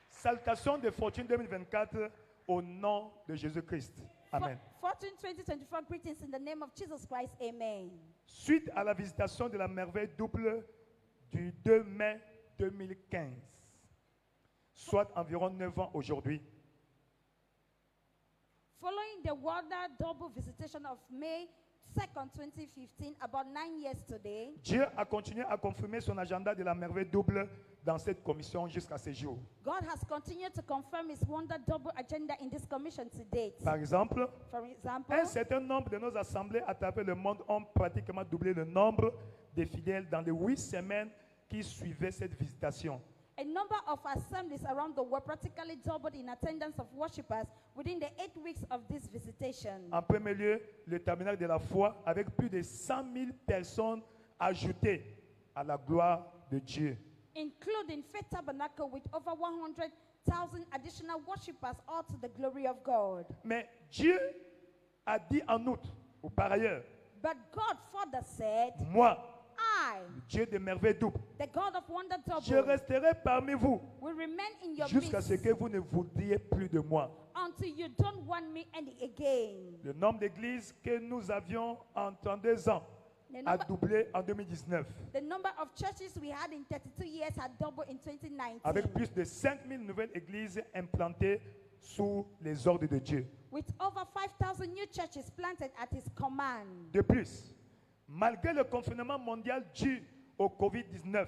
Saltation de fortune 2024 au nom de Jésus-Christ. Amen. Fortune 2024 greetings in the name of Jesus Christ. Amen. Suite à la visitation de la merveille double du 2 mai 2015, soit environ 9 ans aujourd'hui, Following the Wonder Double Visitation of May 2nd, 2015, about 9 years today, Dieu a continué à confirmer son agenda de la merveille double dans cette commission jusqu'à ce jour. God has continued to confirm His Wonder Double agenda in this commission to date. Par exemple, For example, un certain nombre de nos assemblées à travers le monde ont pratiquement doublé le nombre de fidèles dans les 8 semaines qui suivaient cette visitation. a number of assemblies around the world practically doubled in attendance of worshippers within the 8 weeks of this visitation. En premier lieu, le tabernacle de la foi avec plus de 100 000 personnes ajoutées à la gloire de Dieu. Including Faith Tabernacle with over 100,000 additional worshippers, all to the glory of God. Mais Dieu a dit en outre, ou par ailleurs, But God further said, moi, I, le Dieu de merveilles doubles, the God of Wonder je Double, resterai parmi vous will remain in your jusqu'à ce midst que vous ne voudriez plus de moi. until you don't want me any again. Le nombre d'églises que nous avions en 32 ans The a number, doublé en 2019, the number of churches we had in 32 years had doubled in 2019, avec plus de 5000 nouvelles églises implantées sous les ordres de Dieu. with over 5,000 new churches planted at His command. De plus, malgré le confinement mondial dû au Covid-19,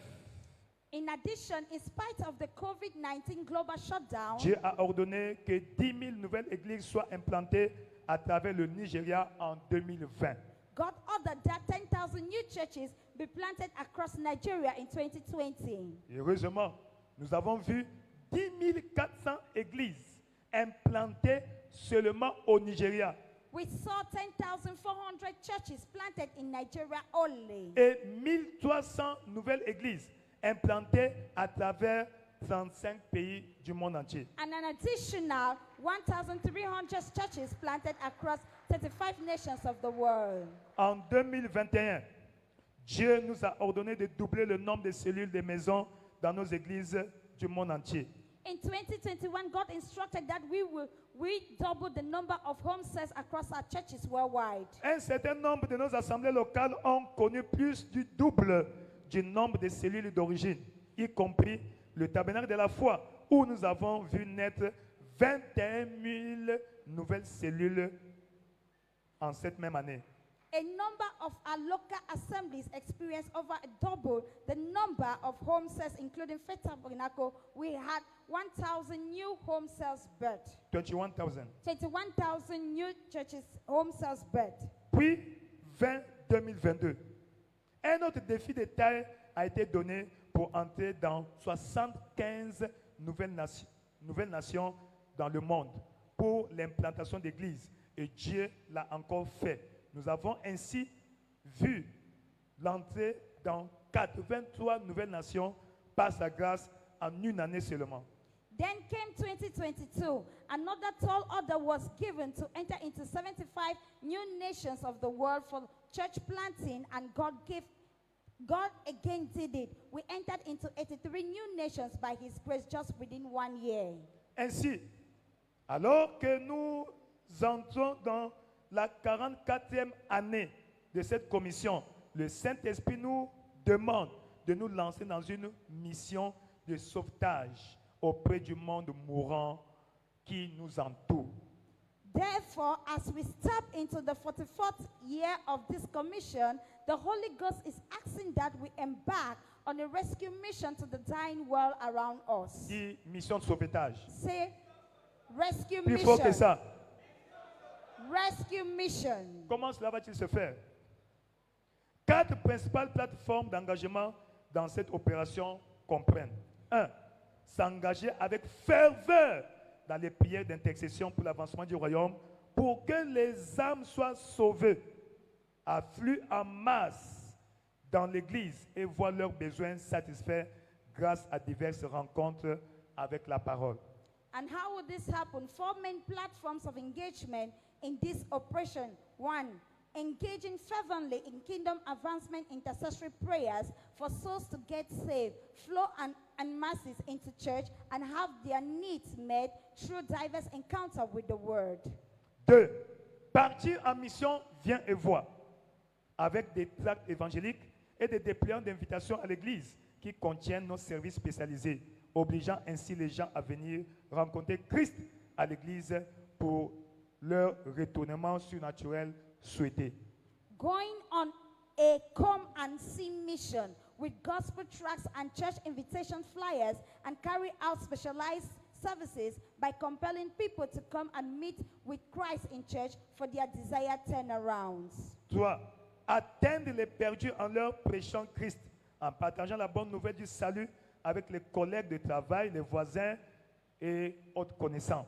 In addition, in spite of the COVID-19 global shutdown, Dieu a ordonné que 10 000 nouvelles églises soient implantées à travers le Nigeria en 2020. God ordered that 10,000 new churches be planted across Nigeria in 2020. Et heureusement, nous avons vu 10 400 églises implantées seulement au Nigeria We saw 10,400 churches planted in Nigeria only, et 1300 nouvelles églises implantées à travers 35 pays du monde entier. and an additional 1,300 churches planted across 35 nations of the world. En 2021, Dieu nous a ordonné de doubler le nombre de cellules des maisons dans nos églises du monde entier. In 2021, God instructed that we double the number of home cells across our churches worldwide. Un certain nombre de nos assemblées locales ont connu plus du double du nombre de cellules d'origine, y compris le tabernacle de la foi, où nous avons vu naître 21 000 nouvelles cellules en cette même année. A number of our local assemblies experienced over double the number of home cells, including Faith Tabernacle. We had 1,000 new home cells birth, 21,000. 21,000 new churches home cells birth. Puis, 2022. Un autre défi de taille a été donné pour entrer dans 75 nouvelles nations dans le monde pour l'implantation d'églises. Et Dieu l'a encore fait. Nous avons ainsi vu l'entrée dans 83 nouvelles nations par sa grâce en une année seulement. Then came 2022. Another tall order was given to enter into 75 new nations of the world for church planting, and God again did it. We entered into 83 new nations by His grace just within 1 year. Ainsi, alors que nous entrons dans la 44e année de cette commission, le Saint-Esprit nous demande de nous lancer dans une mission de sauvetage auprès du monde mourant qui nous entoure. Therefore, as we step into the 44th year of this commission, the Holy Ghost is asking that we embark on a rescue mission to the dying world around us. Dit mission de sauvetage. Say, rescue Plus fort que mission. ça. Rescue mission. Comment cela va-t-il se faire? 4 principales plateformes d'engagement dans cette opération comprennent: 1. S'engager avec ferveur dans les prières d'intercession pour l'avancement du royaume, pour que les âmes soient sauvées, affluent en masse dans l'Église et voient leurs besoins satisfaits grâce à diverses rencontres avec la parole. And how would this happen? 4 main platforms of engagement in this operation. 1. Engaging fervently in kingdom advancement intercessory prayers for souls to get saved, flow and masses into church, and have their needs met through diverse encounter with the word. 2. Partir en mission viens et vois, avec des tracts évangéliques et des dépliants d'invitation à l'Église qui contiennent nos services spécialisés, obligeant ainsi les gens à venir rencontrer Christ à l'Église pour leur retournement surnaturel souhaité. Going on a come and see mission with gospel tracts and church invitation flyers, and carry out specialized services by compelling people to come and meet with Christ in church for their desired turnarounds. 3. Atteindre les perdus en leur prêchant Christ, en partageant la bonne nouvelle du salut avec les collègues de travail, les voisins et autres connaissances.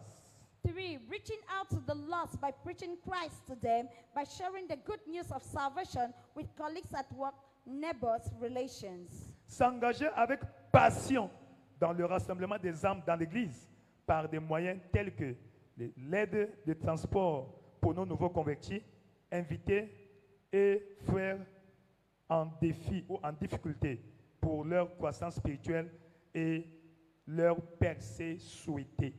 3. Reaching out to the lost by preaching Christ to them, by sharing the good news of salvation with colleagues at work, neighbors, relations. S'engager avec passion dans le rassemblement des âmes dans l'Église par des moyens tels que l'aide de transport pour nos nouveaux convertis, invités et frères en défi ou en difficulté pour leur croissance spirituelle et leur percée souhaitée.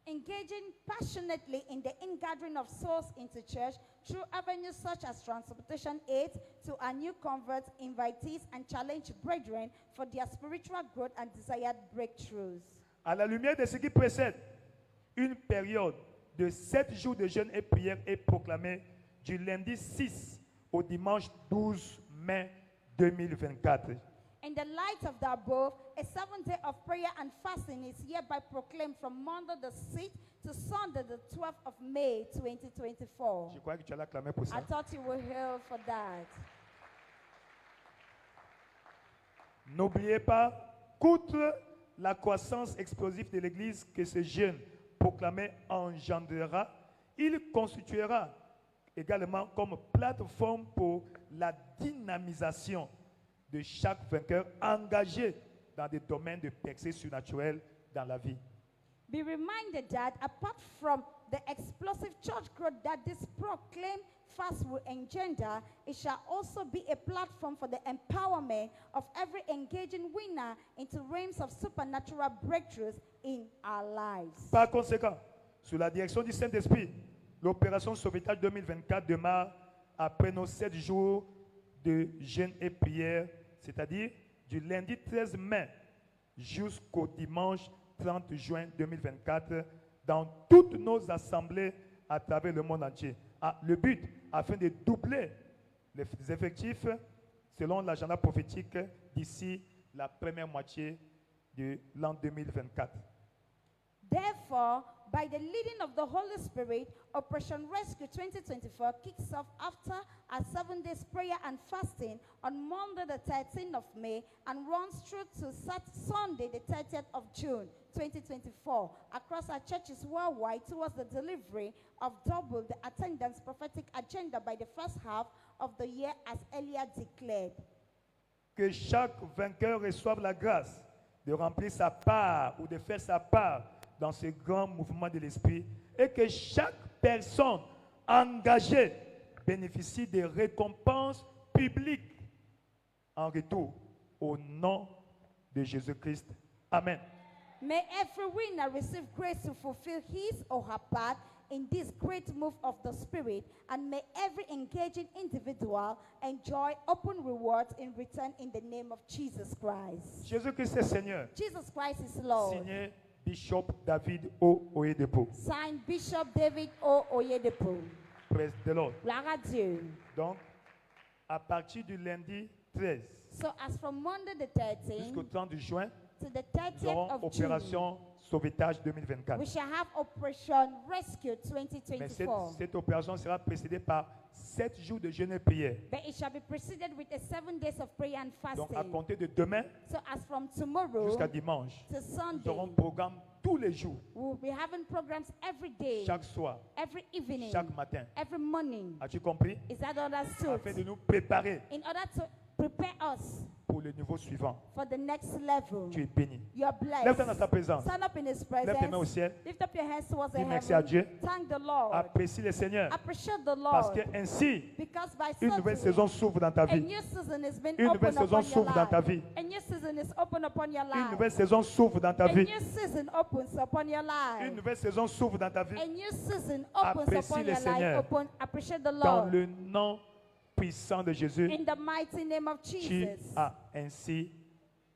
Engaging passionately in the ingathering of souls into church through avenues such as transportation aid to our new converts, invitees, and challenge brethren for their spiritual growth and desired breakthroughs. À la lumière de ce qui précède, une période de 7 jours de jeûne et prière est proclamée du lundi 6 au dimanche 12 mai 2024. the light of the above, a 7 day of prayer and fasting is hereby proclaimed from Monday the 6th to Sunday the 12th of May 2024. Je crois que tu allais acclamer pour I ça. thought you were hailed for that. N'oubliez pas qu'outre la croissance explosive de l'Église que ce jeûne proclamé engendrera, il constituera également comme plateforme pour la dynamisation de chaque vainqueur engagé dans des domaines de percée surnaturelle dans la vie. Be reminded that apart from the explosive church growth that this proclaimed fast will engender, it shall also be a platform for the empowerment of every engaging winner into realms of supernatural breakthroughs in our lives. Par conséquent, sous la direction du Saint-Esprit, l'opération Sauvetage 2024 démarre après nos 7 jours de jeûne et prière, c'est-à-dire du lundi 13 mai jusqu'au dimanche 30 juin 2024 dans toutes nos assemblées à travers le monde entier. Le but, afin de doubler les effectifs selon l'agenda prophétique d'ici la première moitié de l'an 2024. Therefore, by the leading of the Holy Spirit, Operation Rescue 2024 kicks off after a 7 days prayer and fasting on Monday the 13th of May and runs through to Sunday the 30th of June 2024 across our churches worldwide towards the delivery of double the attendance prophetic agenda by the first half of the year as earlier declared. Que chaque vainqueur reçoive la grâce de remplir sa part ou de faire sa part dans ce grand mouvement de l'Esprit et que chaque personne engagée bénéficie des récompenses publiques en retour au nom de Jésus-Christ. Amen. May every winner receive grace to fulfill his or her part in this great move of the Spirit, and may every engaging individual enjoy open rewards in return in the name of Jesus Christ. Jésus-Christ est Seigneur. Jesus Christ is Lord. Signé Bishop David O. Oyedepo. Signed Bishop David O. Oyedepo. Praise the Lord. Gloire à Dieu. Donc, à partir du lundi 13 So as from Monday the jusqu'au 13th 30 juin, to the nous 30th aurons of June, opération Sauvetage 2024. we shall have Operation Rescue Mais cette 2024. opération sera précédée par 7 jours de jeûne et prière. But it shall be preceded with a 7 days of prayer and Donc, à fasting. compter de demain So as from tomorrow jusqu'à dimanche, to nous aurons un Sunday, programme tous les jours, we'll be having programs every day, chaque soir, every evening, chaque matin. every morning. As-tu compris? Is that understood? Afin de nous préparer In order to prepare us pour le niveau suivant. for the next level. Tu es béni. You are Lève-toi dans blessed. sa présence. Stand up in His Lève tes mains au presence. ciel. Lift up your hands towards the Dis merci à heaven. Dieu. Thank the Lord. Apprécie le Seigneur. Appreciate the Parce Lord. que ainsi, Because by une so nouvelle doing, saison s'ouvre dans ta a vie. new season has been Une nouvelle opened saison upon your s'ouvre dans ta life. vie. A new season is open upon your Une life. nouvelle saison s'ouvre dans ta A vie. new season opens upon your life. Une nouvelle saison s'ouvre dans ta vie. A new season opens Apprécie upon le your Seigneur. life. Appreciate the Dans Lord. le nom puissant de Jésus, In the mighty name of tu Jesus, as ainsi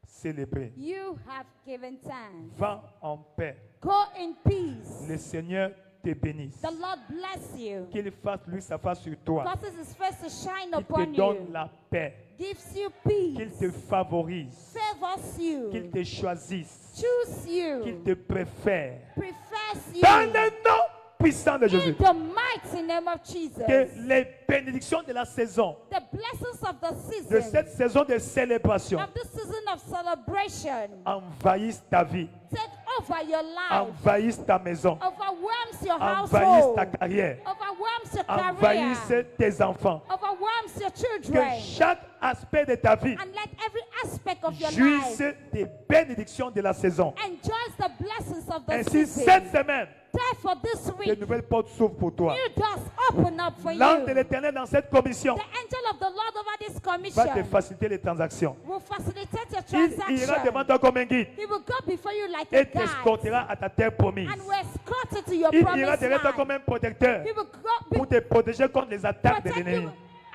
célébré. you have given thanks. Va en paix. Go in peace. Le Seigneur te bénisse. The Lord bless you. Qu'il fasse lui sa face sur toi. Causes His face to shine Qu'il te upon donne you. la paix. Gives you Qu'il peace. te favorise. Favors you. Qu'il te choisisse. Choose Qu'il you. te préfère. Prefers you. Dans le nom puissant de In Jésus. the mighty name of Jesus. Que les bénédictions de la saison, The blessings of the de season. cette saison de célébration, Of this season of celebration. envahissent ta vie, Take over your life. envahissent ta maison, Overwhelms your envahissent household. ta carrière, Overwhelms your envahissent career. tes enfants. Overwhelms your Que children. chaque aspect de ta vie And let every aspect of your jouisse life des bénédictions de la saison. enjoys the blessings of the Ainsi, season. cette semaine, Therefore, this de week, nouvelles portes s'ouvrent pour toi. new doors open up for L'ange de you. l'Éternel dans cette commission The angel of the Lord over this va te commission faciliter les transactions. will facilitate your Il ira devant transaction. toi comme un guide He will go before you like a et guide t'escortera à ta terre promise. and will escort you to your Il ira promised derrière toi comme land. un protecteur He will go pour te protéger contre les attaques de protect l'ennemi. you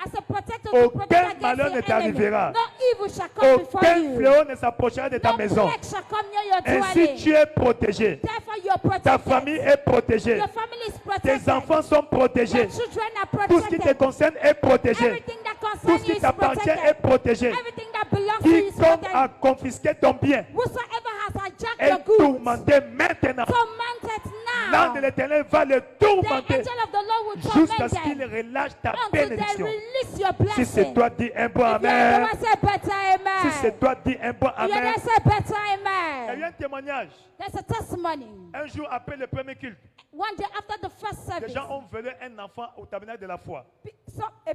as a protector Aucun to protect against malheur ne your enemy. t'arrivera. No evil shall come before Aucun you. fléau ne s'approchera de ta No maison. plague shall come near your Ainsi, dwelling. tu es protégé. Therefore, you're Ta protected. famille est protégée. Your family is protected. Tes enfants sont protégés. Your children are Tout ce qui te protected. concerne est protégé. Everything that Tout concerns ce you qui is t'appartient protected. est protégé. Everything that belongs quiconque a confisqué ton bien Whosoever has hijacked est your goods, tourmenté maintenant. tormented L'ange de now. l'Éternel va le The tourmenter angel of the Lord will jusqu'à torment ce qu'il them relâche ta until they bénédiction. release your Si c'est blessing. toi, dis un bon If you're the amen. one, say better amen. Si c'est toi, dis un bon If you're amen. there, say better Il y a eu amen. un témoignage. There's a testimony. Un jour après le premier culte, One day after the first les service, gens ont volé un enfant au tabernacle de la foi. a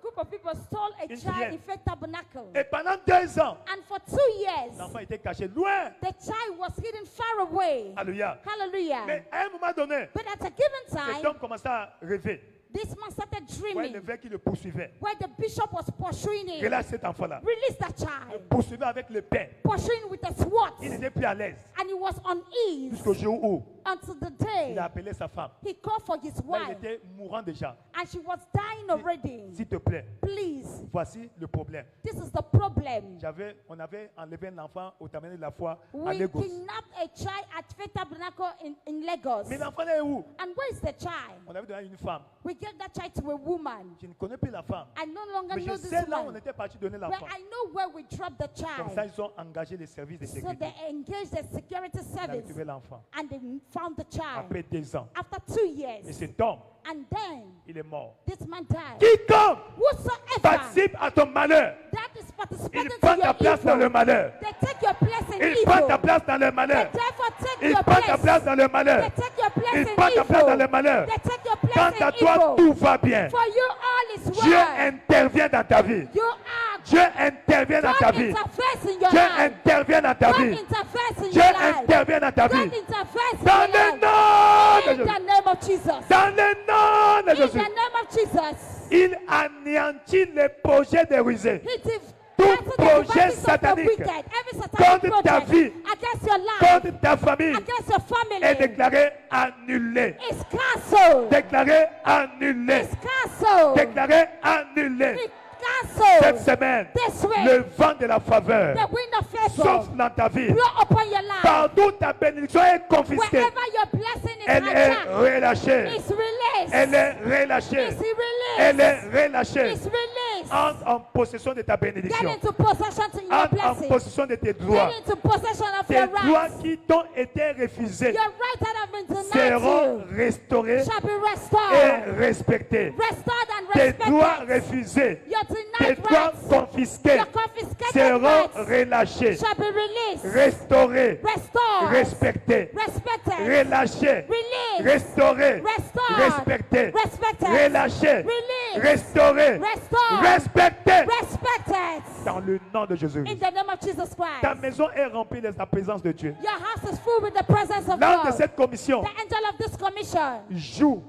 group of people stole a Une child fillette. in Faith Tabernacle. Et pendant 2 ans, And for 2 years, l'enfant était caché loin. the child was hidden far away. Alléluia. Hallelujah. Mais à un moment donné, But at a given cet time, homme commençait à rêver. this man started Ouais, le dreaming verre qui le poursuivait. where the bishop was pursuing him. Relâche cet enfant-là. Release that child. Poursuivait avec le pain. Pursuing with a sword. Il n'était plus à l'aise. And he was on ease Jusqu'au jour où until the il day a appelé sa femme. he called for his Là, il wife. était mourant déjà. And she was dying already. S'il te plaît, Please, voici le problème. this is the problem. On avait enlevé un enfant au tabernacle de la foi à We Lagos. kidnapped a child at Faith Tabernacle in Lagos. Mais l'enfant là est où? And where is the child? On avait donné à une femme. We gave that child to a woman. Je ne connais plus la femme. I no longer Mais know je this sais là où on woman. était parti donner But l'enfant. I know where we dropped the Comme ça, child. ils ont engagé les services de So sécurité. they engaged the security Ils avaient service trouvé l'enfant. and they found the child. Après 2 ans. After 2 Et years. cet homme, And then il est mort. this man died. Quiconque Whosoever participe à ton malheur, that is il participating to prend ta your place dans le evil, malheur. they take your place in Il prend ta evil. place dans le They malheur. therefore take Il your prend ta place place. dans le malheur. They take your place Il in prend ta place dans le evil. malheur. They take your place Quant à in toi, evil. tout va bien. For you all is Dieu well. intervient dans ta vie. You are Dieu intervient dans ta God vie. interferes in your Dieu life. intervient dans ta God vie. interferes in Dieu your life. intervient dans ta God vie. interferes in Dans your le life. nom de In Jésus. the name of Jesus. Dans le nom de In Jésus. the name of Jesus. Il anéantit les projets de rusés. He Tout cancels the projet devices of the satanique wicked. Every contre satanic ta project vie, against your life, contre ta famille against your est family, déclaré annulé. is cancelled. Déclaré annulé. Is cancelled. Déclaré annulé. It's Cette cancelled. semaine, This week, le vent de la faveur the wind of favor souffle dans ta vie. blow upon your life. Partout ta bénédiction est confisquée. Wherever your blessing is Elle est hijacked, relâchée. it's released. Elle est relâchée. It's released. Elle est relâchée. It's released. Entre en possession de ta Get bénédiction. into possession to your Entre en blessing. possession de tes droits. Get into possession of Tes your droits rights. qui t'ont été refusés Your right that have been denied seront you restaurés shall be et restored. respectés. Restored and Tes droits respected. refusés, Your tes denied droits rights, confisqués your confiscated seront rights relâchés, shall be released. restaurés, Restored. respectés, Respected. relâchés, Released. restaurés, Restored. respectés, Respected. relâchés, Released. restaurés, Restored. respectés Respected. dans le nom de Jésus. In the name of Jesus Ta Christ. maison est remplie de la présence de Dieu. Your house is full with the presence of L'ange de God. cette commission The angel of this commission joue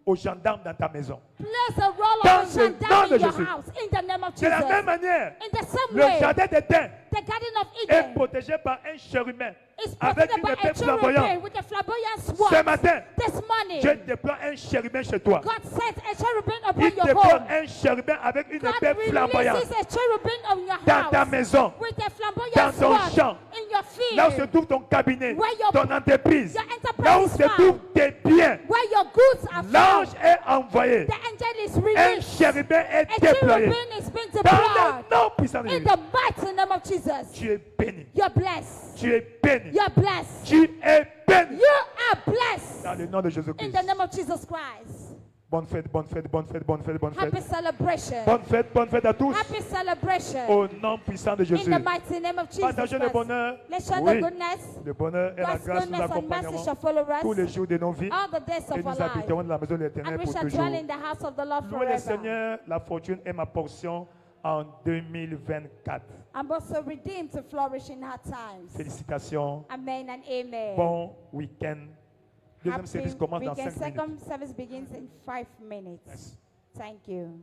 aux gendarmes dans ta maison. plays a role Dans of a le nom gendarme de in your Jésus. house. In the name of De la même Jesus. manière, In the same le way, jardin d'Éden the Garden of est Eden protégé par un chérubin is avec protected une by a épée flamboyante. cherubim with a flamboyant Ce sword. matin, This morning, Dieu déploie un chérubin chez toi. God sent a cherubim upon Il your déploie home. un chérubin avec une God épée flamboyante releases a cherubim on your dans ta house maison, with a dans flamboyant ton sword champ, in your field, là où se trouve ton cabinet, Where your- ton entreprise, your enterprise là où is se found. trouvent tes biens. where your goods are L'ange found. est envoyé. The angel is Un released. chérubin est A déployé. cherubim is being Dans deployed. le nom puissant de In Jésus. the mighty name of Jesus. Tu es béni. You're blessed. Tu es béni. You're blessed. Tu es béni. You are blessed. Dans le nom de In Jésus-Christ. the name of Jesus Christ. Bonne fête, bonne fête, bonne fête, bonne fête, bonne Happy fête. celebration. Bonne fête à tous. Happy celebration. Au nom puissant de In Jésus. the mighty name of Jesus Partagez le Christ. bonheur. Let's share Oui. the goodness. Le bonheur et la God's grâce nous goodness and mercy accompagneront shall follow tous les us jours de nos vies. all the days Et of our nous habiterons life. dans la maison de l'Éternel And we pour shall toujours. dwell in the house of the Lord Louez le forever. Seigneur, la fortune est ma portion en 2024. I'm also redeemed to flourish in hard times. Félicitations. Amen and amen. Bon week-end. Deuxième Happy service commence dans weekend. 5 minutes. Second service begins in 5 minutes. Merci. Thank you.